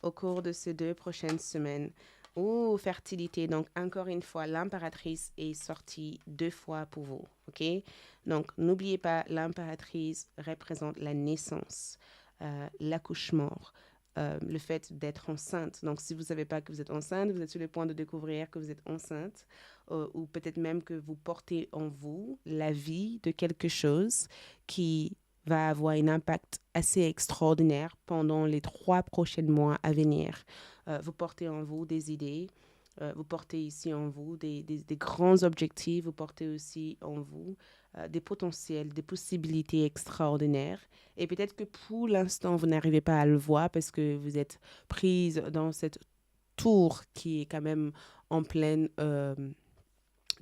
au cours de ces 2 prochaines semaines. Oh, fertilité. Donc, encore une fois, l'impératrice est sortie 2 fois pour vous. OK? Donc, n'oubliez pas, l'impératrice représente la naissance, l'accouchement, le fait d'être enceinte. Donc, si vous ne savez pas que vous êtes enceinte, vous êtes sur le point de découvrir que vous êtes enceinte, ou peut-être même que vous portez en vous la vie de quelque chose qui va avoir un impact assez extraordinaire pendant les 3 prochains mois à venir. Vous portez en vous des idées, vous portez ici en vous des grands objectifs, vous portez aussi en vous des potentiels, des possibilités extraordinaires. Et peut-être que pour l'instant, vous n'arrivez pas à le voir parce que vous êtes prise dans cette tour qui est quand même en pleine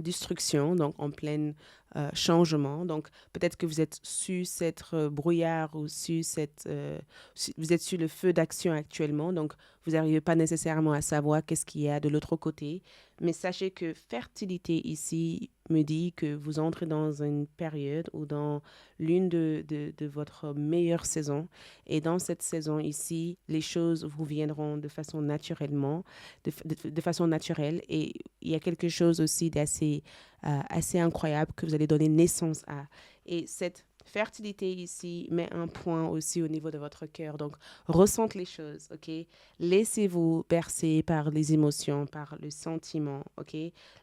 destruction, donc en plein changement. Donc, peut-être que vous êtes sur cette brouillard ou vous êtes sur le feu d'action actuellement. Donc, vous n'arrivez pas nécessairement à savoir qu'est-ce qu'il y a de l'autre côté. Mais sachez que fertilité ici me dit que vous entrez dans une période ou dans l'une de votre meilleure saison. Et dans cette saison ici, les choses vous viendront de façon naturellement, de façon naturelle. Et il y a quelque chose aussi d'assez assez incroyable que vous allez donner naissance à. Et cette fertilité ici met un point aussi au niveau de votre cœur. Donc, ressente les choses, ok? Laissez-vous bercer par les émotions, par le sentiment, ok?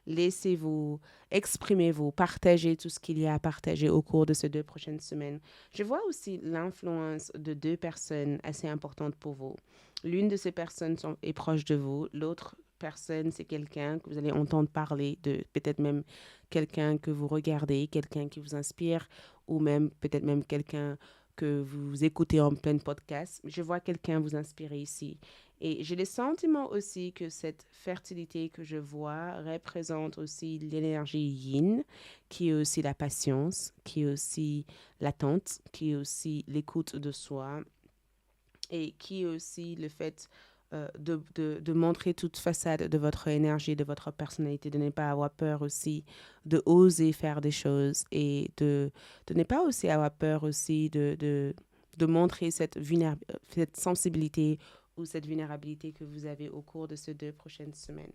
Laissez-vous, exprimez-vous, partagez tout ce qu'il y a à partager au cours de ces 2 prochaines semaines. Je vois aussi l'influence de 2 personnes assez importantes pour vous. L'une de ces personnes est proche de vous, l'autre personne, c'est quelqu'un que vous allez entendre parler de, peut-être même quelqu'un que vous regardez, quelqu'un qui vous inspire, ou même peut-être même quelqu'un que vous écoutez en plein podcast. Je vois quelqu'un vous inspirer ici. Et j'ai le sentiment aussi que cette fertilité que je vois représente aussi l'énergie yin, qui est aussi la patience, qui est aussi l'attente, qui est aussi l'écoute de soi, et qui est aussi le fait de montrer toute façade de votre énergie, de votre personnalité, de ne pas avoir peur aussi, de oser faire des choses et de ne pas aussi avoir peur aussi de montrer cette sensibilité ou cette vulnérabilité que vous avez au cours de ces 2 prochaines semaines.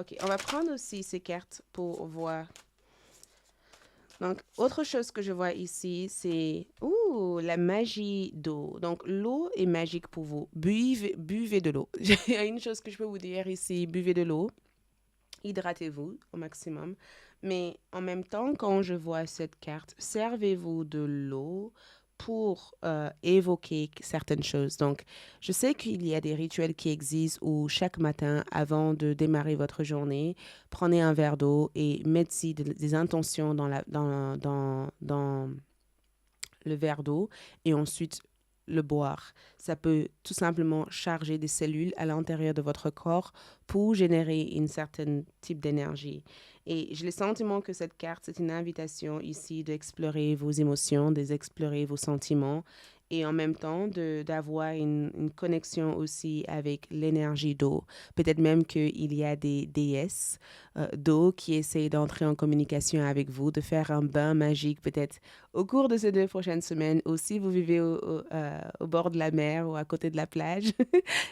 Ok, on va prendre aussi ces cartes pour voir. Donc, autre chose que je vois ici, c'est la magie d'eau. Donc, l'eau est magique pour vous. Buvez de l'eau. Il y a une chose que je peux vous dire ici, buvez de l'eau. Hydratez-vous au maximum. Mais en même temps, quand je vois cette carte, servez-vous de l'eau pour évoquer certaines choses. Donc, je sais qu'il y a des rituels qui existent où chaque matin, avant de démarrer votre journée, prenez un verre d'eau et mettez des intentions dans le verre d'eau et ensuite le boire. Ça peut tout simplement charger des cellules à l'intérieur de votre corps pour générer un certain type d'énergie. Et j'ai le sentiment que cette carte, c'est une invitation ici d'explorer vos émotions, d'explorer vos sentiments et en même temps d'avoir une connexion aussi avec l'énergie d'eau. Peut-être même qu'il y a des déesses d'eau qui essayent d'entrer en communication avec vous, de faire un bain magique peut-être au cours de ces 2 prochaines semaines, ou si vous vivez au bord de la mer ou à côté de la plage,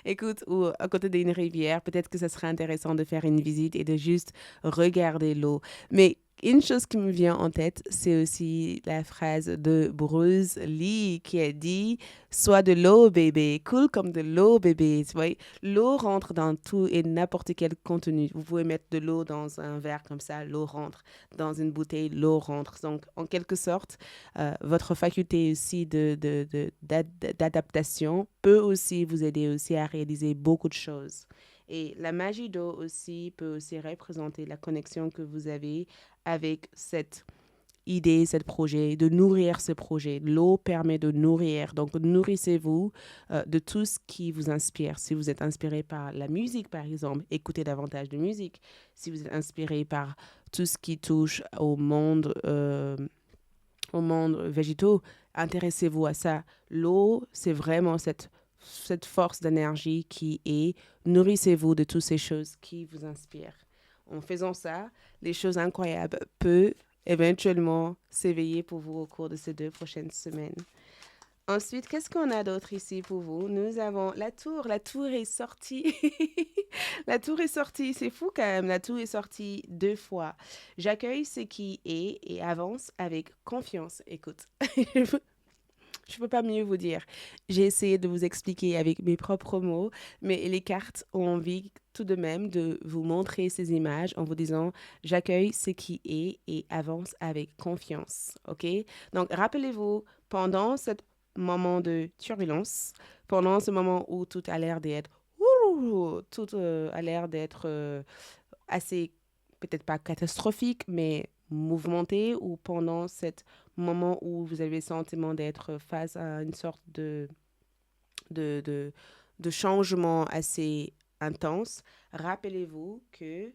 écoute, ou à côté d'une rivière, peut-être que ce serait intéressant de faire une visite et de juste regarder l'eau. Mais une chose qui me vient en tête, c'est aussi la phrase de Bruce Lee qui a dit Sois de l'eau, bébé, cool comme de l'eau, bébé. Tu vois, l'eau rentre dans tout et n'importe quel contenu. Vous pouvez mettre de l'eau dans un verre comme ça, l'eau rentre. Dans une bouteille, l'eau rentre. Donc, en quelque sorte, votre faculté aussi d'adaptation peut aussi vous aider aussi à réaliser beaucoup de choses. Et la magie d'eau aussi peut aussi représenter la connexion que vous avez avec cette idée, ce projet, de nourrir ce projet. L'eau permet de nourrir. Donc, nourrissez-vous de tout ce qui vous inspire. Si vous êtes inspiré par la musique, par exemple, écoutez davantage de musique. Si vous êtes inspiré par tout ce qui touche au monde végétaux, intéressez-vous à ça. L'eau, c'est vraiment cette force d'énergie qui est, nourrissez-vous de toutes ces choses qui vous inspirent. En faisant ça, les choses incroyables peuvent éventuellement s'éveiller pour vous au cours de ces 2 prochaines semaines. Ensuite, qu'est-ce qu'on a d'autre ici pour vous? Nous avons la tour. La tour est sortie. La tour est sortie. C'est fou quand même. La tour est sortie 2 fois. J'accueille ce qui est et avance avec confiance. Écoute, je peux pas mieux vous dire. J'ai essayé de vous expliquer avec mes propres mots, mais les cartes ont envie tout de même de vous montrer ces images en vous disant j'accueille ce qui est et avance avec confiance. OK? Donc, rappelez-vous, pendant ce moment de turbulence, pendant ce moment où tout a l'air d'être tout a l'air d'être assez, peut-être pas catastrophique, mais mouvementé, ou pendant ce moment où vous avez le sentiment d'être face à une sorte de, de, de changement assez intense, rappelez-vous que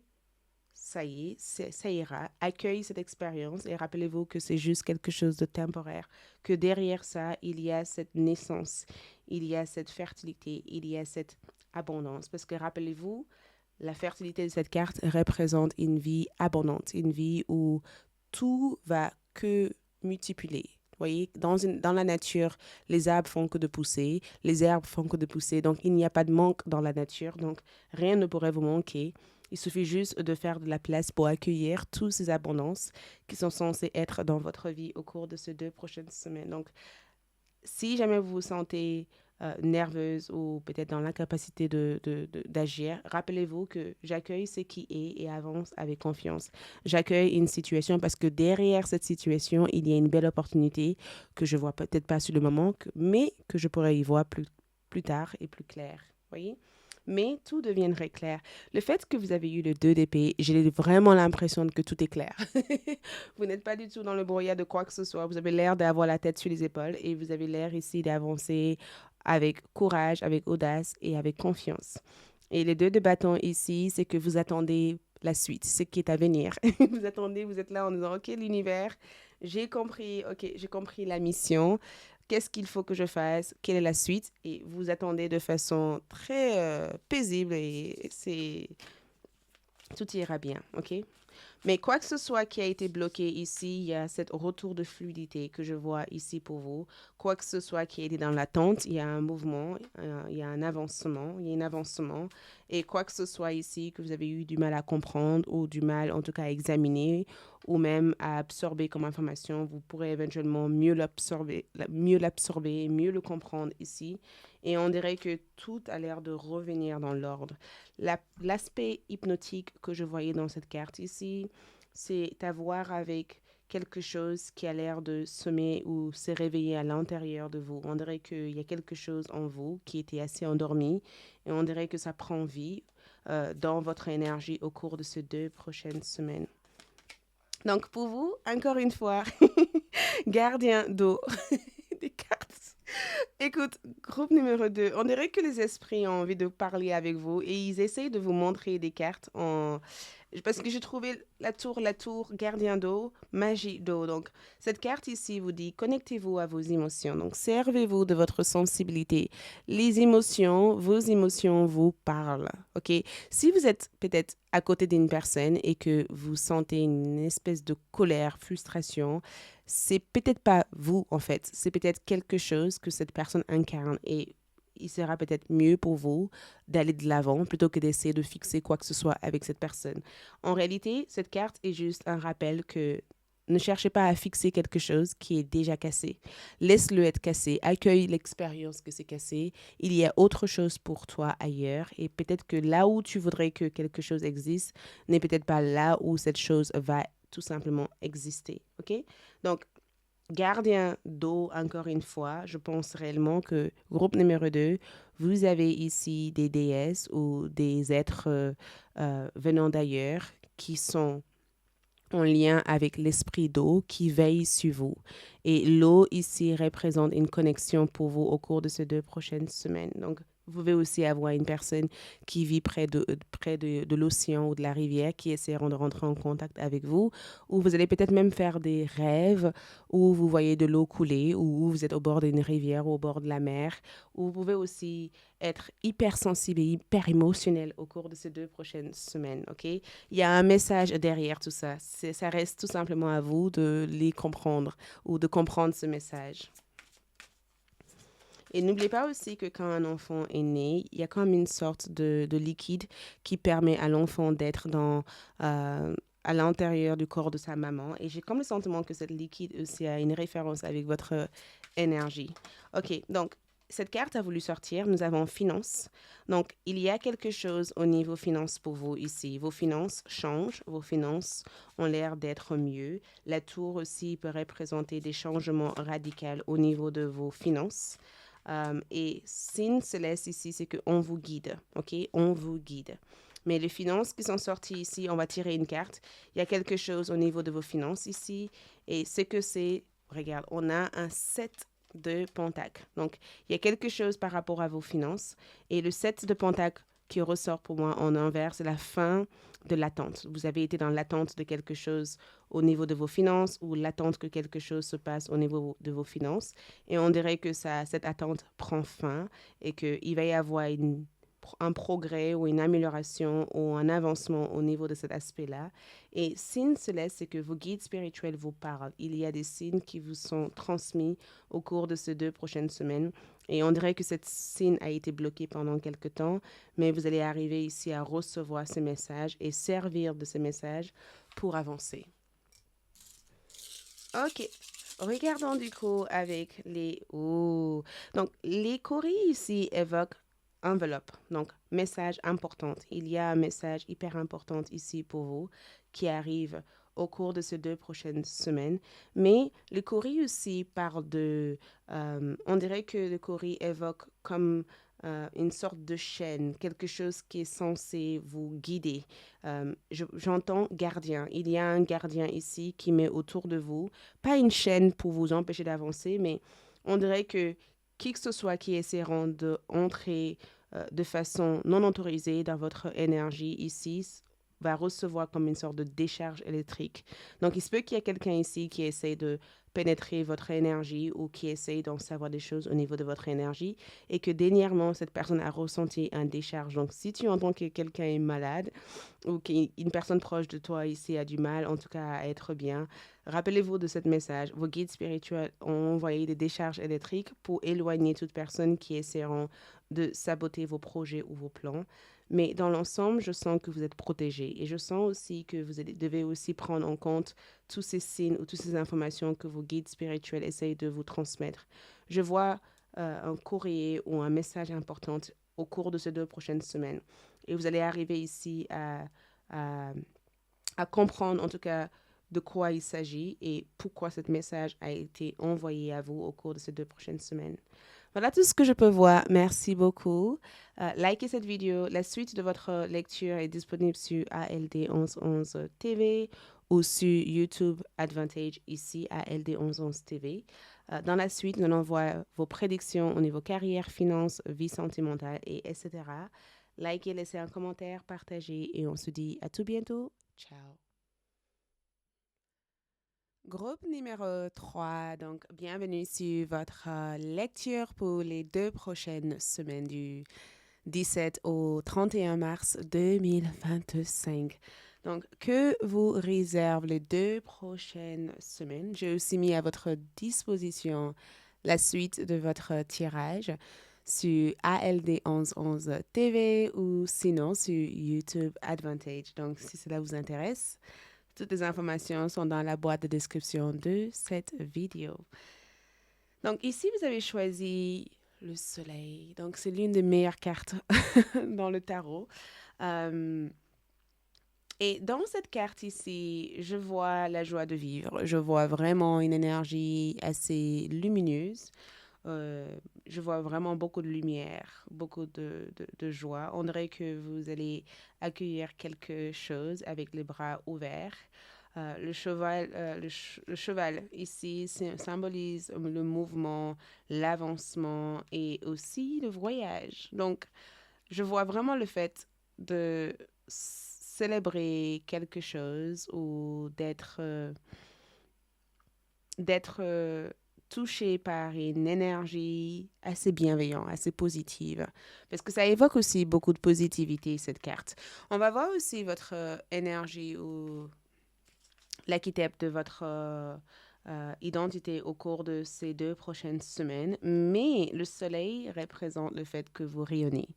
ça y est, ça ira. Accueille cette expérience et rappelez-vous que c'est juste quelque chose de temporaire. Que derrière ça, il y a cette naissance, il y a cette fertilité, il y a cette abondance. Parce que rappelez-vous, la fertilité de cette carte représente une vie abondante, une vie où tout va que multiplier. Vous voyez, dans la nature, les arbres font que de pousser, les herbes font que de pousser, donc il n'y a pas de manque dans la nature, donc rien ne pourrait vous manquer. Il suffit juste de faire de la place pour accueillir toutes ces abondances qui sont censées être dans votre vie au cours de ces 2 prochaines semaines. Donc, si jamais vous vous sentez nerveuse ou peut-être dans l'incapacité d'agir, rappelez-vous que j'accueille ce qui est et avance avec confiance. J'accueille une situation parce que derrière cette situation, il y a une belle opportunité que je vois peut-être pas sur le moment, mais que je pourrais y voir plus tard et plus clair. Voyez? Mais tout deviendrait clair. Le fait que vous avez eu le 2 d'épée, j'ai vraiment l'impression que tout est clair. Vous n'êtes pas du tout dans le brouillard de quoi que ce soit. Vous avez l'air d'avoir la tête sur les épaules et vous avez l'air ici d'avancer avec courage, avec audace et avec confiance. Et les 2 de bâton ici, c'est que vous attendez la suite, ce qui est à venir. Vous attendez, vous êtes là en disant, OK, l'univers, j'ai compris, OK, j'ai compris la mission. Qu'est-ce qu'il faut que je fasse? Quelle est la suite? Et vous attendez de façon très paisible et tout ira bien, OK? Mais quoi que ce soit qui a été bloqué ici, il y a cet retour de fluidité que je vois ici pour vous. Quoi que ce soit qui a été dans l'attente, il y a un mouvement, il y a un avancement, il y a un avancement. Et quoi que ce soit ici que vous avez eu du mal à comprendre ou du mal en tout cas à examiner ou même à absorber comme information, vous pourrez éventuellement mieux l'absorber, mieux le comprendre ici. Et on dirait que tout a l'air de revenir dans l'ordre. L'aspect hypnotique que je voyais dans cette carte ici, c'est à voir avec quelque chose qui a l'air de semer ou se réveiller à l'intérieur de vous. On dirait qu'il y a quelque chose en vous qui était assez endormi et on dirait que ça prend vie dans votre énergie au cours de ces 2 prochaines semaines. Donc pour vous, encore une fois, gardien d'eau, des cartes. Écoute, groupe numéro 2, on dirait que les esprits ont envie de parler avec vous et ils essayent de vous montrer des cartes parce que j'ai trouvé la tour, gardien d'eau, magie d'eau. Donc, cette carte ici vous dit, connectez-vous à vos émotions. Donc, servez-vous de votre sensibilité. Les émotions, vos émotions vous parlent. OK? Si vous êtes peut-être à côté d'une personne et que vous sentez une espèce de colère, frustration, c'est peut-être pas vous, en fait. C'est peut-être quelque chose que cette personne incarne et il sera peut-être mieux pour vous d'aller de l'avant plutôt que d'essayer de fixer quoi que ce soit avec cette personne. En réalité, cette carte est juste un rappel que ne cherchez pas à fixer quelque chose qui est déjà cassé. Laisse-le être cassé. Accueille l'expérience que c'est cassé. Il y a autre chose pour toi ailleurs. Et peut-être que là où tu voudrais que quelque chose existe n'est peut-être pas là où cette chose va tout simplement exister. OK? Donc, gardien d'eau, encore une fois, je pense réellement que groupe numéro 2, vous avez ici des déesses ou des êtres venant d'ailleurs qui sont en lien avec l'esprit d'eau qui veille sur vous. Et l'eau ici représente une connexion pour vous au cours de ces 2 prochaines semaines. Donc, vous pouvez aussi avoir une personne qui vit près de l'océan ou de la rivière qui essaieront de rentrer en contact avec vous. Ou vous allez peut-être même faire des rêves où vous voyez de l'eau couler ou vous êtes au bord d'une rivière ou au bord de la mer. Ou vous pouvez aussi être hypersensible et hyper émotionnel au cours de ces 2 prochaines semaines. OK? Il y a un message derrière tout ça. Ça reste tout simplement à vous de les comprendre ou de comprendre ce message. Et n'oubliez pas aussi que quand un enfant est né, il y a comme une sorte de liquide qui permet à l'enfant d'être à l'intérieur du corps de sa maman. Et j'ai comme le sentiment que cette liquide aussi a une référence avec votre énergie. OK, donc cette carte a voulu sortir. Nous avons finance. Donc, il y a quelque chose au niveau finance pour vous ici. Vos finances changent. Vos finances ont l'air d'être mieux. La tour aussi peut représenter des changements radicaux au niveau de vos finances. Et signe céleste ici, c'est qu'on vous guide, OK? On vous guide. Mais les finances qui sont sorties ici, on va tirer une carte. Il y a quelque chose au niveau de vos finances ici. Et ce que c'est, regarde, on a un 7 de Pentacle. Donc, il y a quelque chose par rapport à vos finances. Et le 7 de Pentacle qui ressort pour moi en envers, c'est la fin de l'attente. Vous avez été dans l'attente de quelque chose au niveau de vos finances ou l'attente que quelque chose se passe au niveau de vos finances. Et on dirait que cette attente prend fin et qu'il va y avoir un progrès ou une amélioration ou un avancement au niveau de cet aspect-là. Et signe céleste, c'est que vos guides spirituels vous parlent. Il y a des signes qui vous sont transmis au cours de ces 2 prochaines semaines. Et on dirait que cette signe a été bloquée pendant quelque temps, mais vous allez arriver ici à recevoir ces messages et servir de ces messages pour avancer. OK. Regardons du coup avec les... Oh. Donc, les coris ici évoquent enveloppe. Donc, message important. Il y a un message hyper important ici pour vous qui arrive au cours de ces 2 prochaines semaines. Mais le cori aussi parle de... on dirait que le cori évoque comme une sorte de chaîne, quelque chose qui est censé vous guider. J'entends gardien. Il y a un gardien ici qui met autour de vous, pas une chaîne pour vous empêcher d'avancer, mais on dirait que qui que ce soit qui essaieront d'entrer de façon non autorisée dans votre énergie ici va recevoir comme une sorte de décharge électrique. Donc, il se peut qu'il y ait quelqu'un ici qui essaie de pénétrer votre énergie ou qui essaie d'en savoir des choses au niveau de votre énergie et que dernièrement, cette personne a ressenti un décharge. Donc, si tu entends que quelqu'un est malade ou qu'une personne proche de toi ici a du mal, en tout cas à être bien, rappelez-vous de ce message. Vos guides spirituels ont envoyé des décharges électriques pour éloigner toute personne qui essaieront de saboter vos projets ou vos plans. Mais dans l'ensemble, je sens que vous êtes protégé et je sens aussi que vous devez aussi prendre en compte tous ces signes ou toutes ces informations que vos guides spirituels essayent de vous transmettre. Je vois un courrier ou un message important au cours de ces 2 prochaines semaines et vous allez arriver ici à, à comprendre en tout cas de quoi il s'agit et pourquoi ce message a été envoyé à vous au cours de ces 2 prochaines semaines. Voilà tout ce que je peux voir. Merci beaucoup. Likez cette vidéo. La suite de votre lecture est disponible sur ALD 1111 TV ou sur YouTube Advantage ici à ALD 1111 TV. Dans la suite, nous allons voir vos prédictions au niveau carrière, finances, vie sentimentale et etc. Likez, laissez un commentaire, partagez et on se dit à tout bientôt. Ciao. Groupe numéro 3, donc bienvenue sur votre lecture pour les 2 prochaines semaines du 17 au 31 mars 2025. Donc, que vous réserve les 2 prochaines semaines? J'ai aussi mis à votre disposition la suite de votre tirage sur ALD 1111 TV ou sinon sur YouTube Advantage. Donc, si cela vous intéresse, toutes les informations sont dans la boîte de description de cette vidéo. Donc ici, vous avez choisi le soleil. Donc c'est l'une des meilleures cartes dans le tarot. Et dans cette carte ici, je vois la joie de vivre. Je vois vraiment une énergie assez lumineuse. Je vois vraiment beaucoup de lumière, beaucoup de joie. On dirait que vous allez accueillir quelque chose avec les bras ouverts. Le cheval ici symbolise le mouvement, l'avancement et aussi le voyage. Donc, je vois vraiment le fait de célébrer quelque chose ou d'être touché par une énergie assez bienveillante, assez positive. Parce que ça évoque aussi beaucoup de positivité, cette carte. On va voir aussi votre énergie ou l'archétype de votre identité au cours de ces 2 prochaines semaines. Mais le soleil représente le fait que vous rayonnez.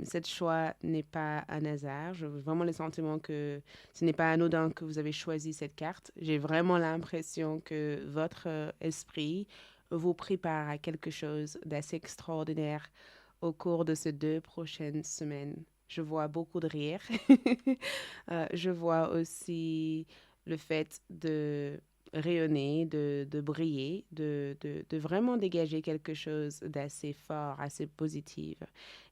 Cette choix n'est pas un hasard. J'ai vraiment le sentiment que ce n'est pas anodin que vous avez choisi cette carte. J'ai vraiment l'impression que votre esprit vous prépare à quelque chose d'assez extraordinaire au cours de ces 2 prochaines semaines. Je vois beaucoup de rire. Je vois aussi le fait de rayonner, de briller, de vraiment dégager quelque chose d'assez fort, assez positif.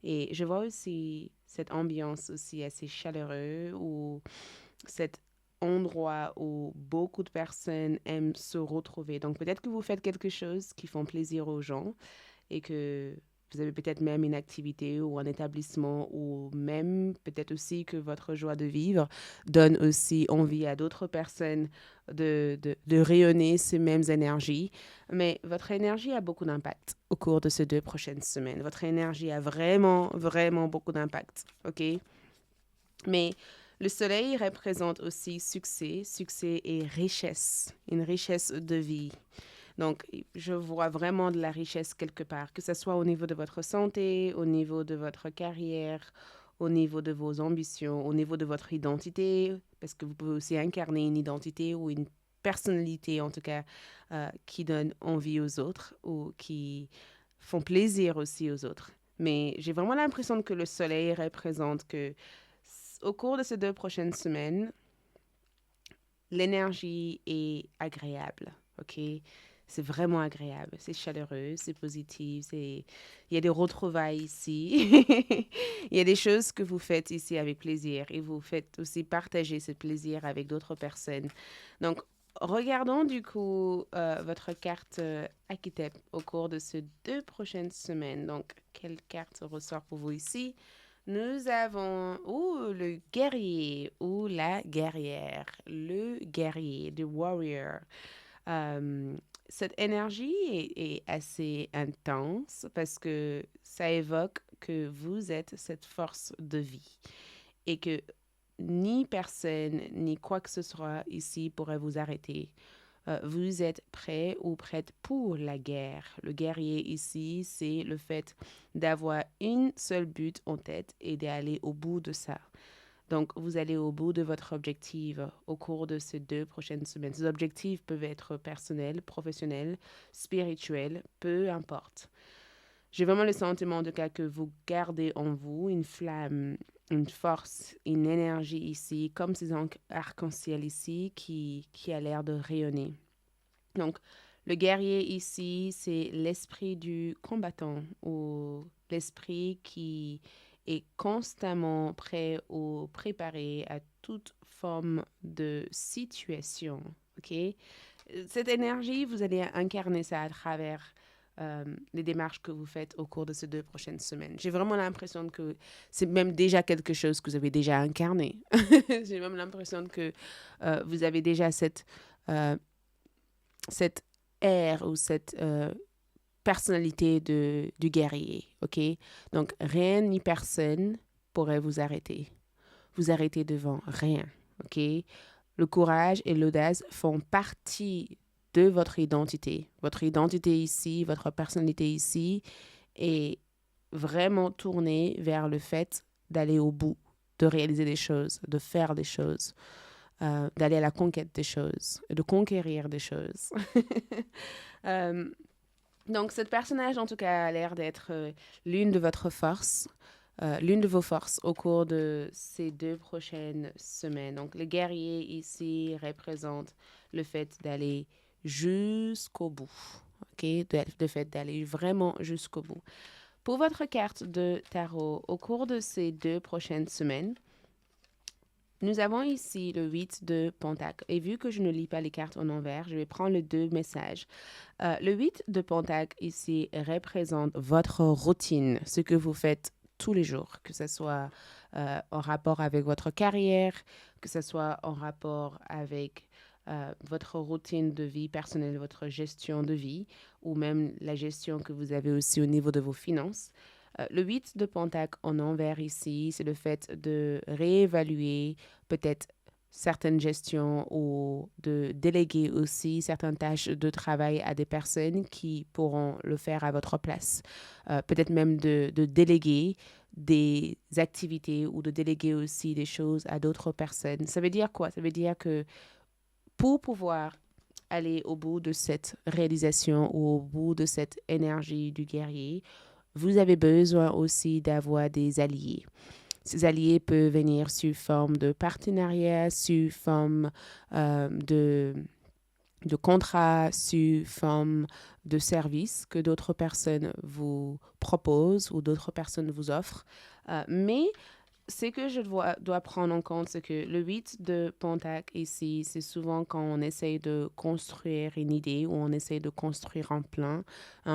Et je vois aussi cette ambiance aussi assez chaleureuse ou cet endroit où beaucoup de personnes aiment se retrouver. Donc peut-être que vous faites quelque chose qui fait plaisir aux gens et que Vous avez peut-être même une activité ou un établissement ou même peut-être aussi que votre joie de vivre donne aussi envie à d'autres personnes de rayonner ces mêmes énergies. Mais votre énergie a beaucoup d'impact au cours de ces 2 prochaines semaines. Votre énergie a vraiment, vraiment beaucoup d'impact. OK? Mais le soleil représente aussi succès, succès et richesse, une richesse de vie. Donc, je vois vraiment de la richesse quelque part, que ce soit au niveau de votre santé, au niveau de votre carrière, au niveau de vos ambitions, au niveau de votre identité, parce que vous pouvez aussi incarner une identité ou une personnalité, en tout cas, qui donne envie aux autres ou qui font plaisir aussi aux autres. Mais j'ai vraiment l'impression que le soleil représente que, au cours de ces 2 prochaines semaines, l'énergie est agréable, OK? C'est vraiment agréable, c'est chaleureux, c'est positif, il y a des retrouvailles ici. Il y a des choses que vous faites ici avec plaisir et vous faites aussi partager ce plaisir avec d'autres personnes. Donc, regardons du coup votre carte architecte au cours de ces 2 prochaines semaines. Donc, quelle carte ressort pour vous ici? Nous avons le guerrier ou la guerrière, le guerrier, the warrior. Euh, Cette énergie est assez intense parce que ça évoque que vous êtes cette force de vie et que ni personne ni quoi que ce soit ici pourrait vous arrêter. Vous êtes prêt ou prête pour la guerre. Le guerrier ici, c'est le fait d'avoir une seule but en tête et d'aller au bout de ça. Donc, vous allez au bout de votre objectif au cours de ces 2 prochaines semaines. Ces objectifs peuvent être personnels, professionnels, spirituels, peu importe. J'ai vraiment le sentiment de cas que vous gardez en vous une flamme, une force, une énergie ici, comme ces arcs-en-ciel ici qui a l'air de rayonner. Donc, le guerrier ici, c'est l'esprit du combattant ou l'esprit qui est constamment prêt ou préparé à toute forme de situation. OK? Cette énergie, vous allez incarner ça à travers les démarches que vous faites au cours de ces 2 prochaines semaines. J'ai vraiment l'impression que c'est même déjà quelque chose que vous avez déjà incarné. J'ai même l'impression que vous avez déjà cette air ou cette personnalité du guerrier, OK? Donc, rien ni personne pourrait vous arrêter. Vous arrêter devant rien, OK? Le courage et l'audace font partie de votre identité. Votre identité ici, votre personnalité ici est vraiment tournée vers le fait d'aller au bout, de réaliser des choses, de faire des choses, d'aller à la conquête des choses, de conquérir des choses. Euh, donc, ce personnage, en tout cas, a l'air d'être l'une de votre force, l'une de vos forces au cours de ces 2 prochaines semaines. Donc, le guerrier ici représente le fait d'aller jusqu'au bout, ok? Le fait d'aller vraiment jusqu'au bout. Pour votre carte de tarot, au cours de ces 2 prochaines semaines, nous avons ici le 8 de Pentacle. Et vu que je ne lis pas les cartes en envers, je vais prendre les 2 messages. Le 8 de Pentacle ici représente votre routine, ce que vous faites tous les jours, que ce soit en rapport avec votre carrière, que ce soit en rapport avec votre routine de vie personnelle, votre gestion de vie, ou même la gestion que vous avez aussi au niveau de vos finances. Le 8 de Pentacle en envers ici, c'est le fait de réévaluer peut-être certaines gestions ou de déléguer aussi certaines tâches de travail à des personnes qui pourront le faire à votre place. Peut-être même de déléguer des activités ou de déléguer aussi des choses à d'autres personnes. Ça veut dire quoi? Ça veut dire que pour pouvoir aller au bout de cette réalisation ou au bout de cette énergie du guerrier, vous avez besoin aussi d'avoir des alliés. Ces alliés peuvent venir sous forme de partenariat, sous forme de contrat, sous forme de service que d'autres personnes vous proposent ou d'autres personnes vous offrent. Mais ce que je dois prendre en compte, c'est que le 8 de Pentacle ici, c'est souvent quand on essaye de construire une idée ou on essaye de construire un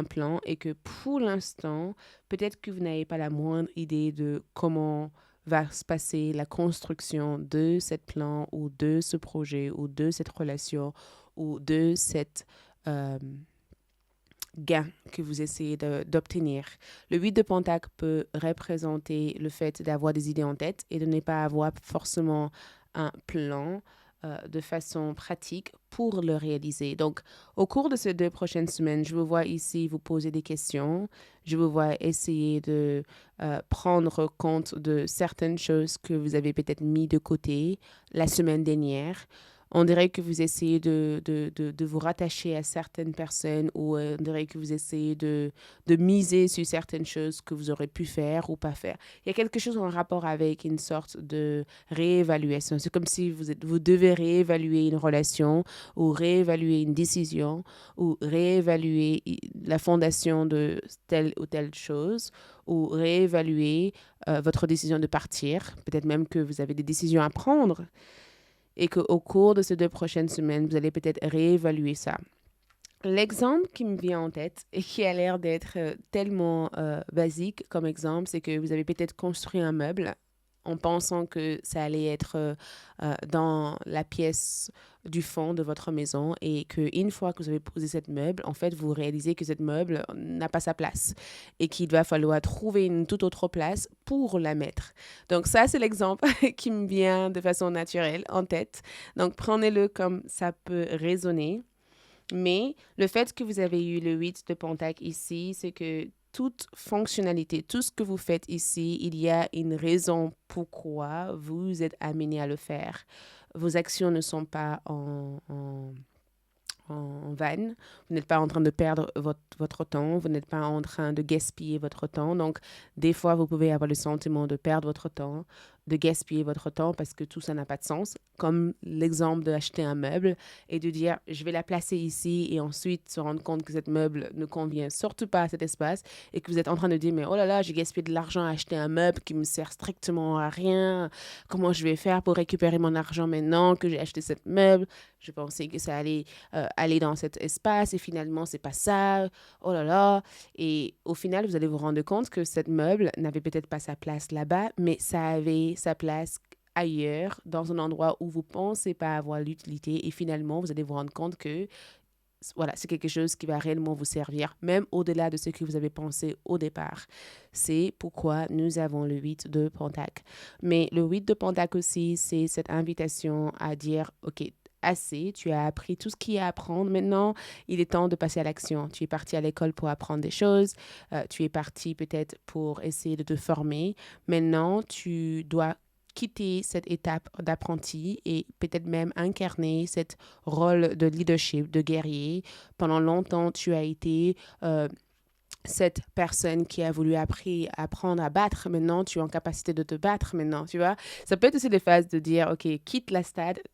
plan et que pour l'instant, peut-être que vous n'avez pas la moindre idée de comment va se passer la construction de cette plan ou de ce projet ou de cette relation ou de cette euh, gain que vous essayez d'obtenir. Le 8 de Pentacle peut représenter le fait d'avoir des idées en tête et de ne pas avoir forcément un plan de façon pratique pour le réaliser. Donc, au cours de ces 2 prochaines semaines, je vous vois ici vous poser des questions. Je vous vois essayer de prendre compte de certaines choses que vous avez peut-être mis de côté la semaine dernière. On dirait que vous essayez de vous rattacher à certaines personnes ou on dirait que vous essayez de miser sur certaines choses que vous aurez pu faire ou pas faire. Il y a quelque chose en rapport avec une sorte de réévaluation. C'est comme si vous devez réévaluer une relation ou réévaluer une décision ou réévaluer la fondation de telle ou telle chose ou réévaluer votre décision de partir. Peut-être même que vous avez des décisions à prendre et qu'au cours de ces 2 prochaines semaines, vous allez peut-être réévaluer ça. L'exemple qui me vient en tête et qui a l'air d'être tellement basique comme exemple, c'est que vous avez peut-être construit un meuble en pensant que ça allait être dans la pièce du fond de votre maison et qu'une fois que vous avez posé cette meuble, en fait, vous réalisez que cette meuble n'a pas sa place et qu'il va falloir trouver une toute autre place pour la mettre. Donc ça, c'est l'exemple qui me vient de façon naturelle en tête. Donc prenez-le comme ça peut résonner. Mais le fait que vous avez eu le 8 de Pentacle ici, c'est que toute fonctionnalité, tout ce que vous faites ici, il y a une raison pourquoi vous êtes amené à le faire. Vos actions ne sont pas en vanne. Vous n'êtes pas en train de perdre votre temps. Vous n'êtes pas en train de gaspiller votre temps. Donc, des fois, vous pouvez avoir le sentiment de perdre votre temps, de gaspiller votre temps parce que tout ça n'a pas de sens. Comme l'exemple d'acheter un meuble et de dire, je vais la placer ici et ensuite se rendre compte que cette meuble ne convient surtout pas à cet espace et que vous êtes en train de dire, mais oh là là, j'ai gaspillé de l'argent à acheter un meuble qui me sert strictement à rien. Comment je vais faire pour récupérer mon argent maintenant que j'ai acheté cette meuble? Je pensais que ça allait aller dans cet espace et finalement, c'est pas ça. Oh là là. Et au final, vous allez vous rendre compte que cette meuble n'avait peut-être pas sa place là-bas, mais ça avait sa place ailleurs, dans un endroit où vous pensez pas avoir l'utilité. Et finalement, vous allez vous rendre compte que voilà, c'est quelque chose qui va réellement vous servir, même au-delà de ce que vous avez pensé au départ. C'est pourquoi nous avons le 8 de Pentacle. Mais le 8 de Pentacle aussi, c'est cette invitation à dire, OK, assez, tu as appris tout ce qu'il y a à apprendre. Maintenant, il est temps de passer à l'action. Tu es parti à l'école pour apprendre des choses. Tu es parti peut-être pour essayer de te former. Maintenant, tu dois quitter cette étape d'apprenti et peut-être même incarner cette rôle de leadership, de guerrier. Pendant longtemps, tu as été cette personne qui a voulu apprendre à battre. Maintenant, tu es en capacité de te battre maintenant, tu vois. Ça peut être aussi des phases de dire, OK, quitte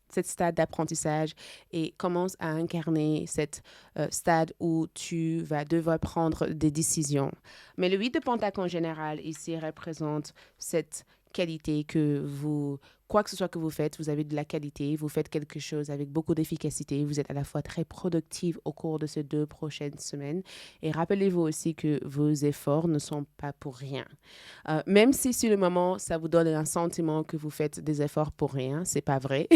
cette stade d'apprentissage et commence à incarner cette stade où tu vas devoir prendre des décisions. Mais le 8 de Pentacle en général, ici, représente cette qualité que quoi que ce soit que vous faites, vous avez de la qualité, vous faites quelque chose avec beaucoup d'efficacité, vous êtes à la fois très productive au cours de ces 2 prochaines semaines. Et rappelez-vous aussi que vos efforts ne sont pas pour rien. Même si sur le moment, ça vous donne un sentiment que vous faites des efforts pour rien, c'est pas vrai.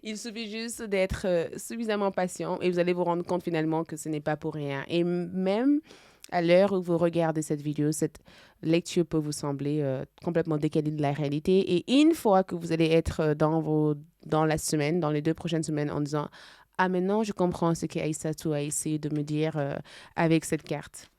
Il suffit juste d'être suffisamment patient et vous allez vous rendre compte finalement que ce n'est pas pour rien. Et même à l'heure où vous regardez cette vidéo, cette lecture peut vous sembler complètement décalée de la réalité. Et une fois que vous allez être dans la semaine, dans les 2 prochaines semaines, en disant ah, maintenant je comprends ce qu'Aïssatou a essayé de me dire avec cette carte.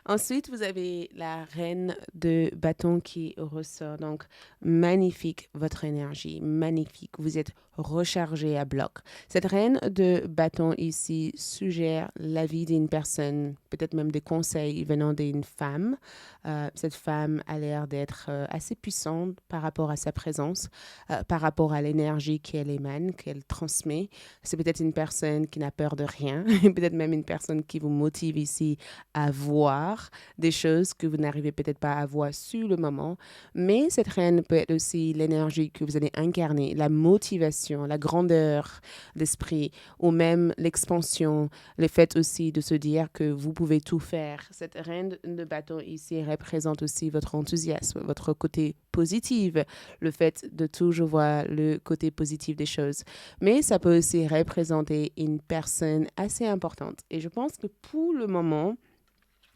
Ensuite, vous avez la reine de bâton qui ressort. Donc, magnifique votre énergie, magnifique. Vous êtes rechargé à bloc. Cette reine de bâton ici suggère l'avis d'une personne, peut-être même des conseils venant d'une femme. Cette femme a l'air d'être assez puissante par rapport à sa présence, par rapport à l'énergie qu'elle émane, qu'elle transmet. C'est peut-être une personne qui n'a peur de rien, peut-être même une personne qui vous motive ici à voir voir des choses que vous n'arrivez peut-être pas à voir sur le moment. Mais cette reine peut être aussi l'énergie que vous allez incarner, la motivation, la grandeur d'esprit ou même l'expansion, le fait aussi de se dire que vous pouvez tout faire. Cette reine de bâton ici représente aussi votre enthousiasme, votre côté positif, le fait de toujours voir le côté positif des choses. Mais ça peut aussi représenter une personne assez importante. Et je pense que pour le moment,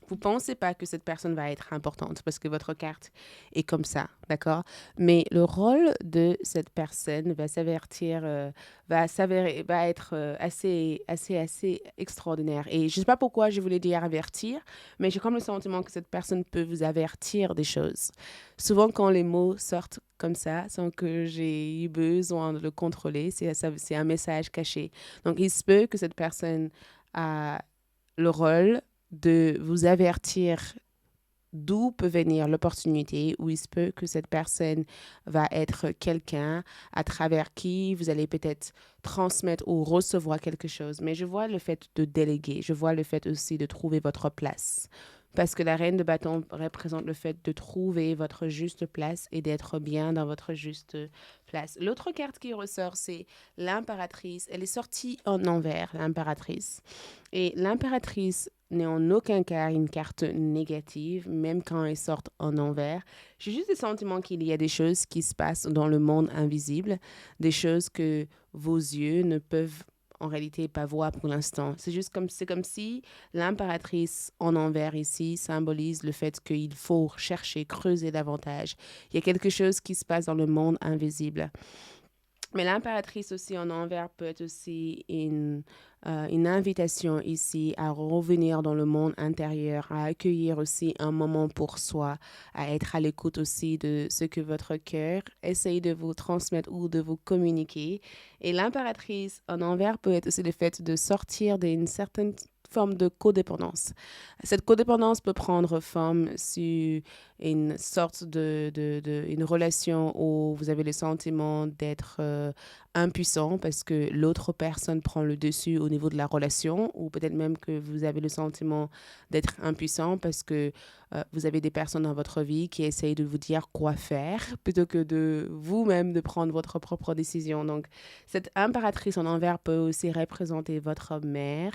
vous ne pensez pas que cette personne va être importante parce que votre carte est comme ça, d'accord? Mais le rôle de cette personne va va être assez extraordinaire. Et je ne sais pas pourquoi je voulais dire avertir, mais j'ai comme le sentiment que cette personne peut vous avertir des choses. Souvent, quand les mots sortent comme ça, sans que j'ai eu besoin de le contrôler, c'est un message caché. Donc, il se peut que cette personne a le rôle de vous avertir d'où peut venir l'opportunité, où il se peut que cette personne va être quelqu'un à travers qui vous allez peut-être transmettre ou recevoir quelque chose. Mais je vois le fait de déléguer, je vois le fait aussi de trouver votre place. Parce que la reine de bâton représente le fait de trouver votre juste place et d'être bien dans votre juste place. L'autre carte qui ressort, c'est l'impératrice. Elle est sortie en envers, l'impératrice. Et l'impératrice n'est en aucun cas une carte négative, même quand elle sort en envers. J'ai juste le sentiment qu'il y a des choses qui se passent dans le monde invisible, des choses que vos yeux ne peuvent en réalité pas voir pour l'instant. C'est comme si l'impératrice en envers ici symbolise le fait qu'il faut chercher, creuser davantage. Il y a quelque chose qui se passe dans le monde invisible. Mais l'impératrice aussi en envers peut être aussi une invitation ici à revenir dans le monde intérieur, à accueillir aussi un moment pour soi, à être à l'écoute aussi de ce que votre cœur essaye de vous transmettre ou de vous communiquer. Et l'impératrice en envers peut être aussi le fait de sortir d'une certaine forme de codépendance. Cette codépendance peut prendre forme sur une sorte une relation où vous avez le sentiment d'être impuissant parce que l'autre personne prend le dessus au niveau de la relation, ou peut-être même que vous avez le sentiment d'être impuissant parce que vous avez des personnes dans votre vie qui essayent de vous dire quoi faire plutôt que de vous-même de prendre votre propre décision. Donc, cette impératrice en envers peut aussi représenter votre mère.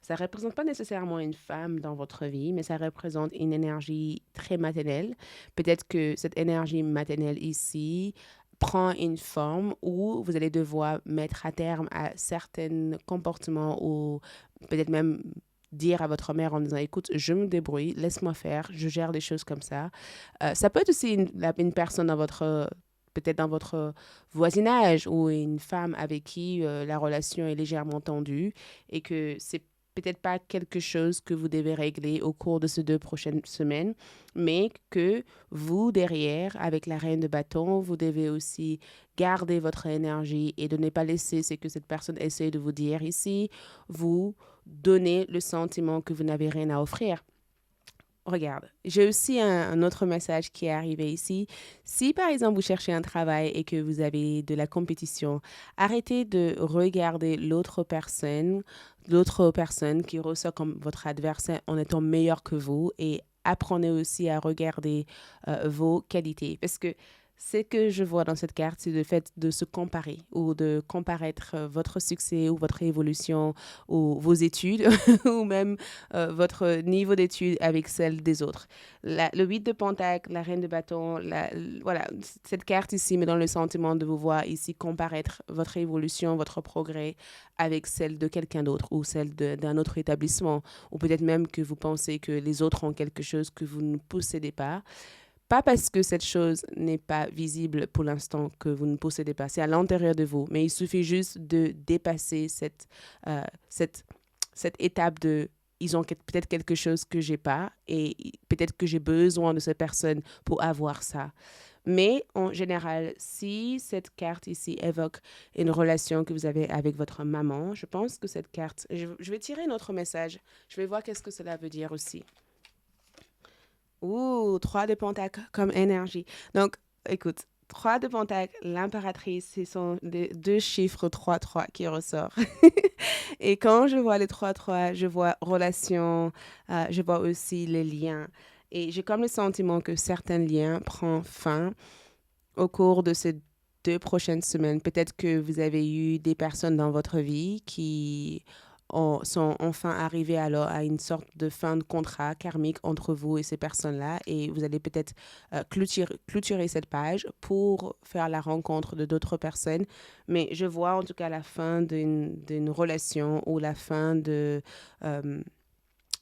Ça ne représente pas nécessairement une femme dans votre vie, mais ça représente une énergie très maternelle. Peut-être que cette énergie maternelle ici prend une forme où vous allez devoir mettre à terme à certains comportements ou peut-être même dire à votre mère en disant, écoute, je me débrouille, laisse-moi faire, je gère les choses comme ça. Ça peut être aussi une personne dans votre peut-être dans votre voisinage ou une femme avec qui la relation est légèrement tendue et que c'est peut-être pas quelque chose que vous devez régler au cours de ces 2 prochaines semaines, mais que vous, derrière, avec la reine de bâton, vous devez aussi garder votre énergie et de ne pas laisser ce que cette personne essaie de vous dire ici, vous donner le sentiment que vous n'avez rien à offrir. Regarde, j'ai aussi un autre message qui est arrivé ici. Si par exemple vous cherchez un travail et que vous avez de la compétition, arrêtez de regarder l'autre personne qui ressort comme votre adversaire en étant meilleur que vous, et apprenez aussi à regarder vos qualités. Parce que ce que je vois dans cette carte, c'est le fait de se comparer ou de comparaître votre succès ou votre évolution ou vos études ou même votre niveau d'études avec celle des autres. Le 8 de Pentacle, la reine de bâton, voilà, cette carte ici me donne le sentiment de vous voir ici comparaître votre évolution, votre progrès avec celle de quelqu'un d'autre ou celle d'un autre établissement, ou peut-être même que vous pensez que les autres ont quelque chose que vous ne possédez pas. Pas parce que cette chose n'est pas visible pour l'instant que vous ne possédez pas. C'est à l'intérieur de vous. Mais il suffit juste de dépasser euh, cette, cette étape de ils ont peut-être quelque chose que j'ai pas et peut-être que j'ai besoin de cette personne pour avoir ça. Mais en général, si cette carte ici évoque une relation que vous avez avec votre maman, je pense que cette carte, je vais tirer un autre message. Je vais voir qu'est-ce que cela veut dire aussi. Ouh, 3 de Pentacle comme énergie. Donc, écoute, 3 de Pentacle, l'impératrice, ce sont les deux chiffres 3-3 qui ressortent. Et quand je vois les 3-3, je vois relation, je vois aussi les liens. Et j'ai comme le sentiment que certains liens prennent fin au cours de ces 2 prochaines semaines. Peut-être que vous avez eu des personnes dans votre vie qui sont enfin arrivées alors à une sorte de fin de contrat karmique entre vous et ces personnes-là. Et vous allez peut-être clôturer cette page pour faire la rencontre de d'autres personnes. Mais je vois en tout cas la fin d'une relation ou la fin euh,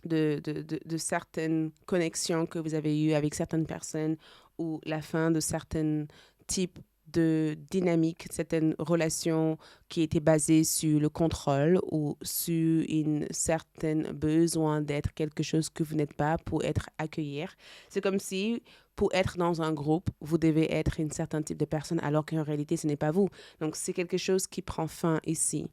de certaines connexions que vous avez eues avec certaines personnes ou la fin de certains types de dynamiques, certaines relations qui étaient basées sur le contrôle ou sur une certaine besoin d'être quelque chose que vous n'êtes pas pour être accueillir. C'est comme si pour être dans un groupe, vous devez être un certain type de personne alors qu'en réalité, ce n'est pas vous. Donc, c'est quelque chose qui prend fin ici.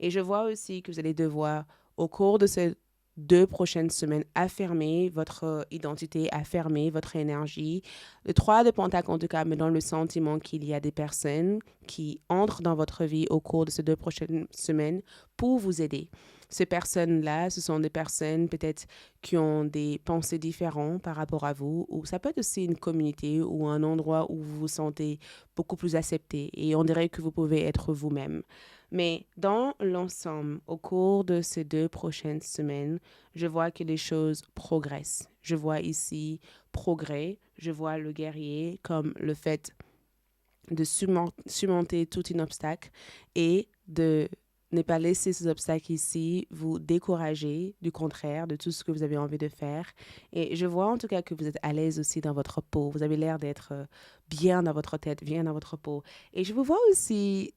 Et je vois aussi que vous allez devoir, au cours de ce 2 prochaines semaines, affirmer votre identité, affirmer votre énergie. Le 3 de Pentacle, en tout cas, me donne le sentiment qu'il y a des personnes qui entrent dans votre vie au cours de ces 2 prochaines semaines pour vous aider. Ces personnes-là, ce sont des personnes peut-être qui ont des pensées différentes par rapport à vous, ou ça peut être aussi une communauté ou un endroit où vous vous sentez beaucoup plus accepté et on dirait que vous pouvez être vous-même. Mais dans l'ensemble, au cours de ces 2 prochaines semaines, je vois que les choses progressent. Je vois ici progrès. Je vois le guerrier comme le fait de surmonter tout un obstacle et de ne pas laisser ces obstacles ici vous décourager, du contraire, de tout ce que vous avez envie de faire. Et je vois en tout cas que vous êtes à l'aise aussi dans votre peau. Vous avez l'air d'être bien dans votre tête, bien dans votre peau. Et je vous vois aussi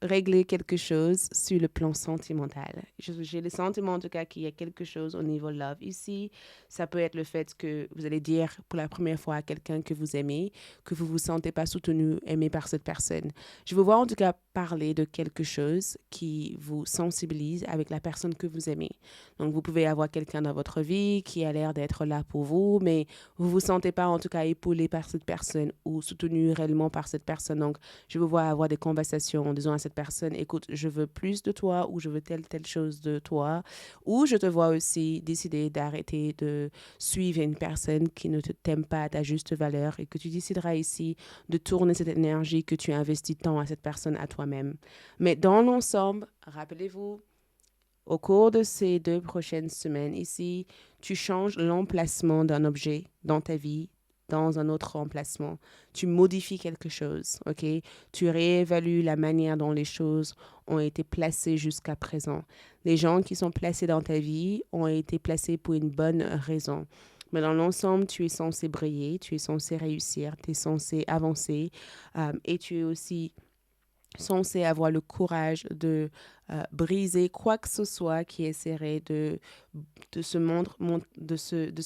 régler quelque chose sur le plan sentimental. J'ai le sentiment en tout cas qu'il y a quelque chose au niveau love ici. Ça peut être le fait que vous allez dire pour la première fois à quelqu'un que vous aimez, que vous vous sentez pas soutenu, aimé par cette personne. Je vous vois en tout cas parler de quelque chose qui vous sensibilise avec la personne que vous aimez. Donc vous pouvez avoir quelqu'un dans votre vie qui a l'air d'être là pour vous, mais vous vous sentez pas en tout cas épaulé par cette personne ou soutenu réellement par cette personne. Donc je vous vois avoir des conversations en disant à cette personne, écoute, je veux plus de toi ou je veux telle chose de toi. Ou je te vois aussi décider d'arrêter de suivre une personne qui ne t'aime pas à ta juste valeur et que tu décideras ici de tourner cette énergie que tu investis tant à cette personne à toi-même. Mais dans l'ensemble, rappelez-vous, au cours de ces 2 prochaines semaines ici, tu changes l'emplacement d'un objet dans ta vie dans un autre emplacement. Tu modifies quelque chose, OK? Tu réévalues la manière dont les choses ont été placées jusqu'à présent. Les gens qui sont placés dans ta vie ont été placés pour une bonne raison. Mais dans l'ensemble, tu es censé briller, tu es censé réussir, tu es censé avancer et tu es aussi censé avoir le courage de briser quoi que ce soit qui essaierait de se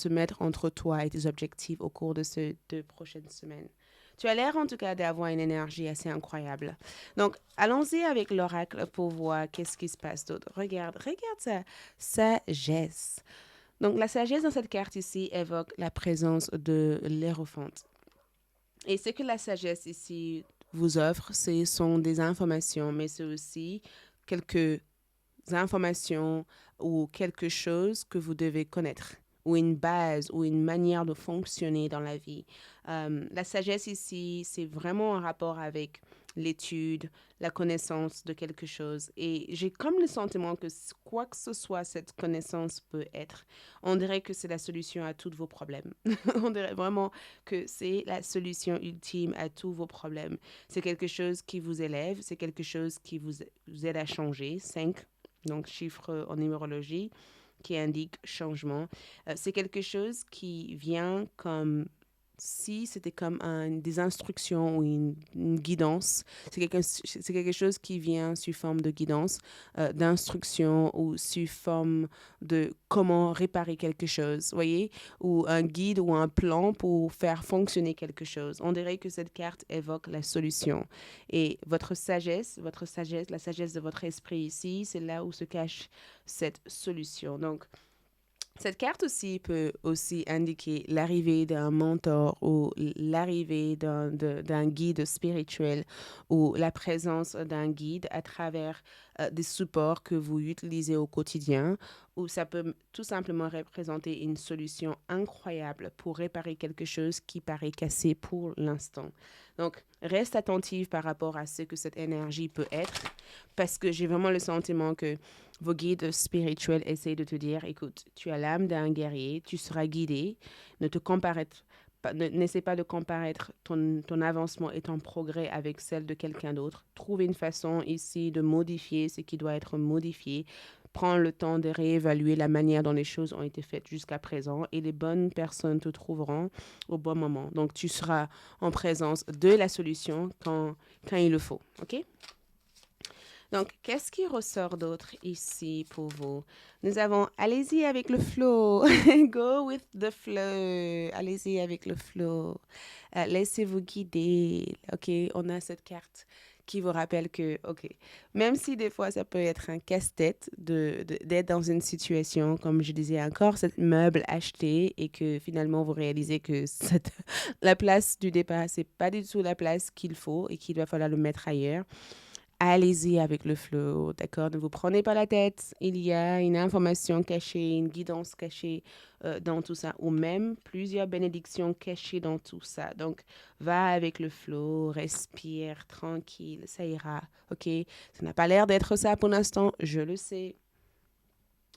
mettre entre toi et tes objectifs au cours de ces 2 prochaines semaines. Tu as l'air en tout cas d'avoir une énergie assez incroyable. Donc, allons-y avec l'oracle pour voir qu'est-ce qui se passe d'autre. Regarde ça. Sagesse. Donc, la sagesse dans cette carte ici évoque la présence de l'Hérophante. Et ce que la sagesse ici vous offre, ce sont des informations, mais c'est aussi quelques informations ou quelque chose que vous devez connaître ou une base ou une manière de fonctionner dans la vie. La sagesse ici, c'est vraiment un rapport avec l'étude, la connaissance de quelque chose. Et j'ai comme le sentiment que quoi que ce soit cette connaissance peut être, on dirait que c'est la solution à tous vos problèmes. On dirait vraiment que c'est la solution ultime à tous vos problèmes. C'est quelque chose qui vous élève, c'est quelque chose qui vous aide à changer. 5, donc chiffre en numérologie, qui indique changement. C'est quelque chose qui vient comme si c'était comme des instructions ou une guidance. C'est quelque chose qui vient sous forme de guidance, d'instruction ou sous forme de comment réparer quelque chose, voyez, ou un guide ou un plan pour faire fonctionner quelque chose. On dirait que cette carte évoque la solution. Et votre sagesse, la sagesse de votre esprit ici, c'est là où se cache cette solution. Donc, Cette carte aussi peut aussi indiquer l'arrivée d'un mentor ou l'arrivée d'un guide spirituel ou la présence d'un guide à travers des supports que vous utilisez au quotidien, ou ça peut tout simplement représenter une solution incroyable pour réparer quelque chose qui paraît cassé pour l'instant. Donc, reste attentive par rapport à ce que cette énergie peut être, parce que j'ai vraiment le sentiment que vos guides spirituels essayent de te dire, écoute, tu as l'âme d'un guerrier, tu seras guidé, ne te comparaître n'essaie pas de comparer ton avancement et ton progrès avec celle de quelqu'un d'autre. Trouve une façon ici de modifier ce qui doit être modifié. Prends le temps de réévaluer la manière dont les choses ont été faites jusqu'à présent et les bonnes personnes te trouveront au bon moment. Donc, tu seras en présence de la solution quand il le faut. OK? Donc, qu'est-ce qui ressort d'autre ici pour vous? Nous avons allez-y avec le flow. Go with the flow. Allez-y avec le flow. Laissez-vous guider. OK, on a cette carte qui vous rappelle que, OK, même si des fois ça peut être un casse-tête d'être dans une situation, comme je disais encore, cet meuble acheté et que finalement vous réalisez que la place du départ, c'est pas du tout la place qu'il faut et qu'il va falloir le mettre ailleurs. Allez-y avec le flow, d'accord? Ne vous prenez pas la tête. Il y a une information cachée, une guidance cachée dans tout ça, ou même plusieurs bénédictions cachées dans tout ça. Donc, va avec le flow, respire, tranquille, ça ira, ok? Ça n'a pas l'air d'être ça pour l'instant, je le sais,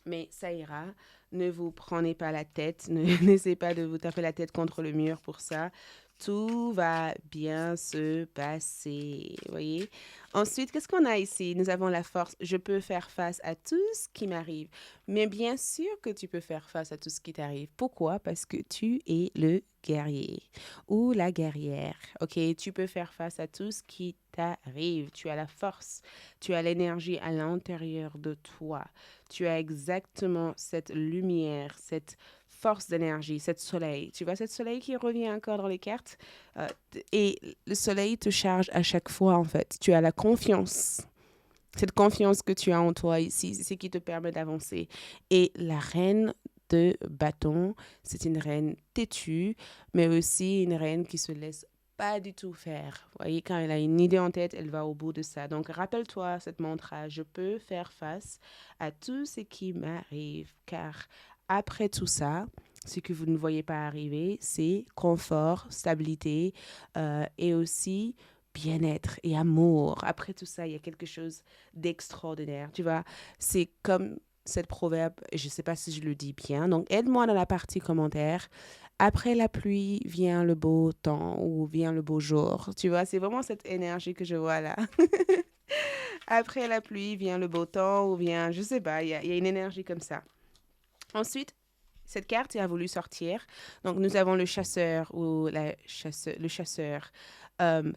mais ça ira. Ne vous prenez pas la tête, n'essayez pas de vous taper la tête contre le mur pour ça. Tout va bien se passer, vous voyez? Ensuite, qu'est-ce qu'on a ici? Nous avons la force. Je peux faire face à tout ce qui m'arrive. Mais bien sûr que tu peux faire face à tout ce qui t'arrive. Pourquoi? Parce que tu es le guerrier ou la guerrière. OK? Tu peux faire face à tout ce qui t'arrive. Tu as la force. Tu as l'énergie à l'intérieur de toi. Tu as exactement cette lumière, cette force d'énergie, cette soleil. Tu vois, cette soleil qui revient encore dans les cartes. Et le soleil te charge à chaque fois, en fait. Tu as la confiance. Cette confiance que tu as en toi ici, c'est ce qui te permet d'avancer. Et la reine de bâton, c'est une reine têtue, mais aussi une reine qui se laisse pas du tout faire. Vous voyez, quand elle a une idée en tête, elle va au bout de ça. Donc, rappelle-toi cette mantra, je peux faire face à tout ce qui m'arrive, car après tout ça, ce que vous ne voyez pas arriver, c'est confort, stabilité et aussi bien-être et amour. Après tout ça, il y a quelque chose d'extraordinaire. Tu vois, c'est comme cette proverbe, je ne sais pas si je le dis bien, donc aide-moi dans la partie commentaire. Après la pluie vient le beau temps ou vient le beau jour. Tu vois, c'est vraiment cette énergie que je vois là. Après la pluie vient le beau temps ou vient, je sais pas, il y a une énergie comme ça. Ensuite, cette carte a voulu sortir. Donc, nous avons le chasseur ou le chasseur.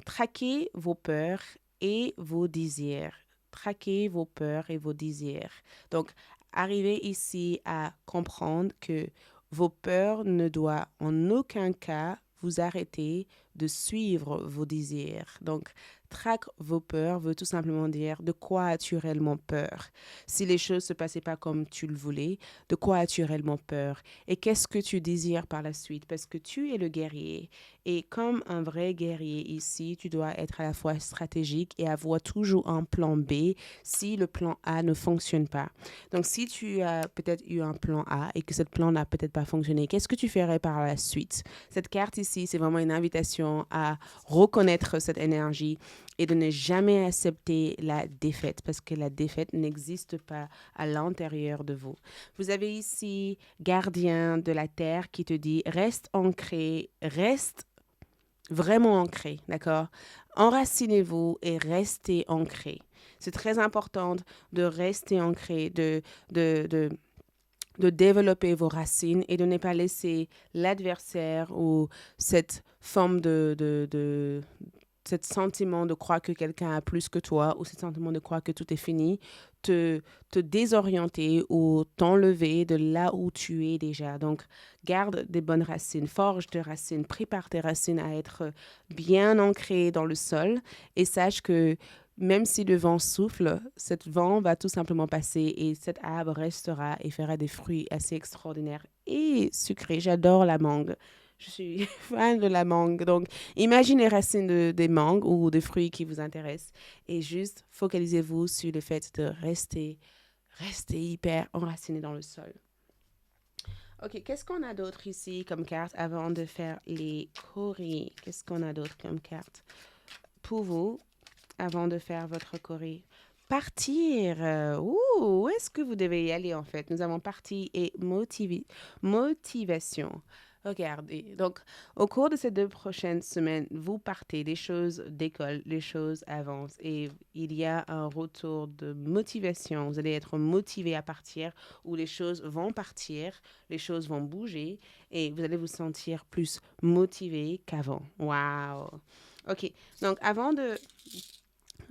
Traquez vos peurs et vos désirs. Traquez vos peurs et vos désirs. Donc, arrivez ici à comprendre que vos peurs ne doivent en aucun cas vous arrêter de suivre vos désirs. Donc, traque vos peurs veut tout simplement dire de quoi as-tu réellement peur? Si les choses ne se passaient pas comme tu le voulais, de quoi as-tu réellement peur? Et qu'est-ce que tu désires par la suite? Parce que tu es le guerrier. Et comme un vrai guerrier ici, tu dois être à la fois stratégique et avoir toujours un plan B si le plan A ne fonctionne pas. Donc, si tu as peut-être eu un plan A et que ce plan n'a peut-être pas fonctionné, qu'est-ce que tu ferais par la suite? Cette carte ici, c'est vraiment une invitation à reconnaître cette énergie et de ne jamais accepter la défaite parce que la défaite n'existe pas à l'intérieur de vous. Vous avez ici gardien de la terre qui te dit reste ancré, reste vraiment ancré, d'accord? Enracinez-vous et restez ancré. C'est très important de rester ancré, de développer vos racines et de ne pas laisser l'adversaire ou cette forme cet sentiment de croire que quelqu'un a plus que toi ou ce sentiment de croire que tout est fini, te désorienter ou t'enlever de là où tu es déjà. Donc, garde des bonnes racines, forge tes racines, prépare tes racines à être bien ancrées dans le sol et sache que même si le vent souffle, cet vent va tout simplement passer et cet arbre restera et fera des fruits assez extraordinaires et sucrés. J'adore la mangue. Je suis fan de la mangue. Donc, imaginez les racines des mangues ou des fruits qui vous intéressent et juste focalisez-vous sur le fait de rester hyper enraciné dans le sol. Ok, qu'est-ce qu'on a d'autre ici comme carte avant de faire les coris? Qu'est-ce qu'on a d'autre comme carte pour vous avant de faire votre choré? Partir. Où est-ce que vous devez y aller en fait? Nous avons parti et motivation. Regardez. Donc, au cours de ces 2 prochaines semaines, vous partez, les choses décollent, les choses avancent et il y a un retour de motivation. Vous allez être motivé à partir où les choses vont partir, les choses vont bouger et vous allez vous sentir plus motivé qu'avant. Wow. Ok. Donc, avant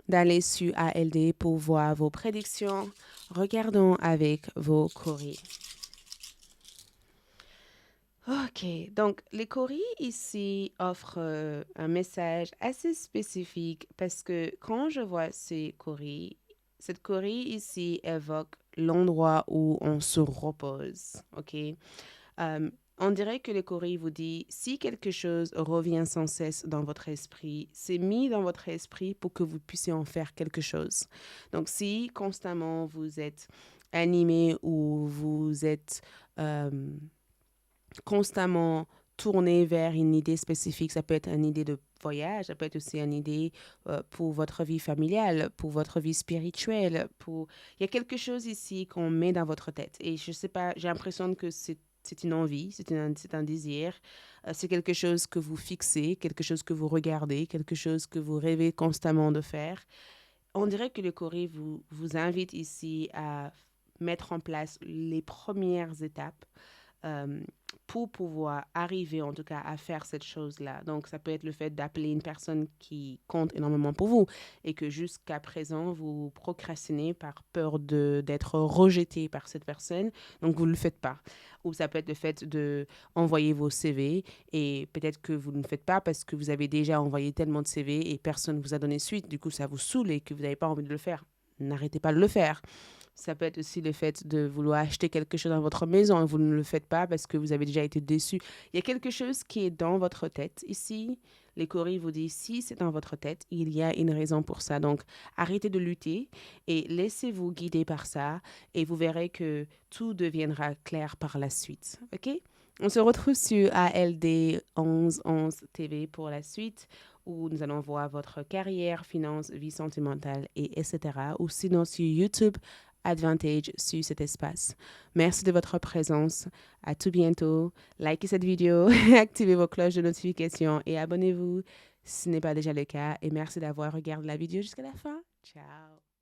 d'aller sur ALD pour voir vos prédictions, regardons avec vos coris. Ok, donc les coris ici offrent un message assez spécifique parce que quand je vois ces coris, cette coris ici évoque l'endroit où on se repose. Ok, euh, on dirait que le coris vous dit si quelque chose revient sans cesse dans votre esprit, c'est mis dans votre esprit pour que vous puissiez en faire quelque chose. Donc si constamment vous êtes animé ou vous êtes constamment tourné vers une idée spécifique. Ça peut être une idée de voyage, ça peut être aussi une idée pour votre vie familiale, pour votre vie spirituelle. Il y a quelque chose ici qu'on met dans votre tête. Et je sais pas, j'ai l'impression que c'est une envie, c'est un désir, c'est quelque chose que vous fixez, quelque chose que vous regardez, quelque chose que vous rêvez constamment de faire. On dirait que le Corée vous invite ici à mettre en place les premières étapes euh, pour pouvoir arriver en tout cas à faire cette chose-là. Donc ça peut être le fait d'appeler une personne qui compte énormément pour vous et que jusqu'à présent vous procrastinez par peur d'être rejeté par cette personne, donc vous ne le faites pas. Ou ça peut être le fait de envoyer vos CV et peut-être que vous ne le faites pas parce que vous avez déjà envoyé tellement de CV et personne ne vous a donné suite. Du coup, ça vous saoule et que vous n'avez pas envie de le faire. N'arrêtez pas de le faire. Ça peut être aussi le fait de vouloir acheter quelque chose dans votre maison et vous ne le faites pas parce que vous avez déjà été déçu. Il y a quelque chose qui est dans votre tête ici. Les coris vous disent si c'est dans votre tête, il y a une raison pour ça. Donc, arrêtez de lutter et laissez-vous guider par ça et vous verrez que tout deviendra clair par la suite. OK? On se retrouve sur ALD 1111 TV pour la suite où nous allons voir votre carrière, finances, vie sentimentale et etc. Ou sinon sur YouTube Advantage sur cet espace. Merci de votre présence. À tout bientôt. Likez cette vidéo, activez vos cloches de notification et abonnez-vous si ce n'est pas déjà le cas. Et merci d'avoir regardé la vidéo jusqu'à la fin. Ciao.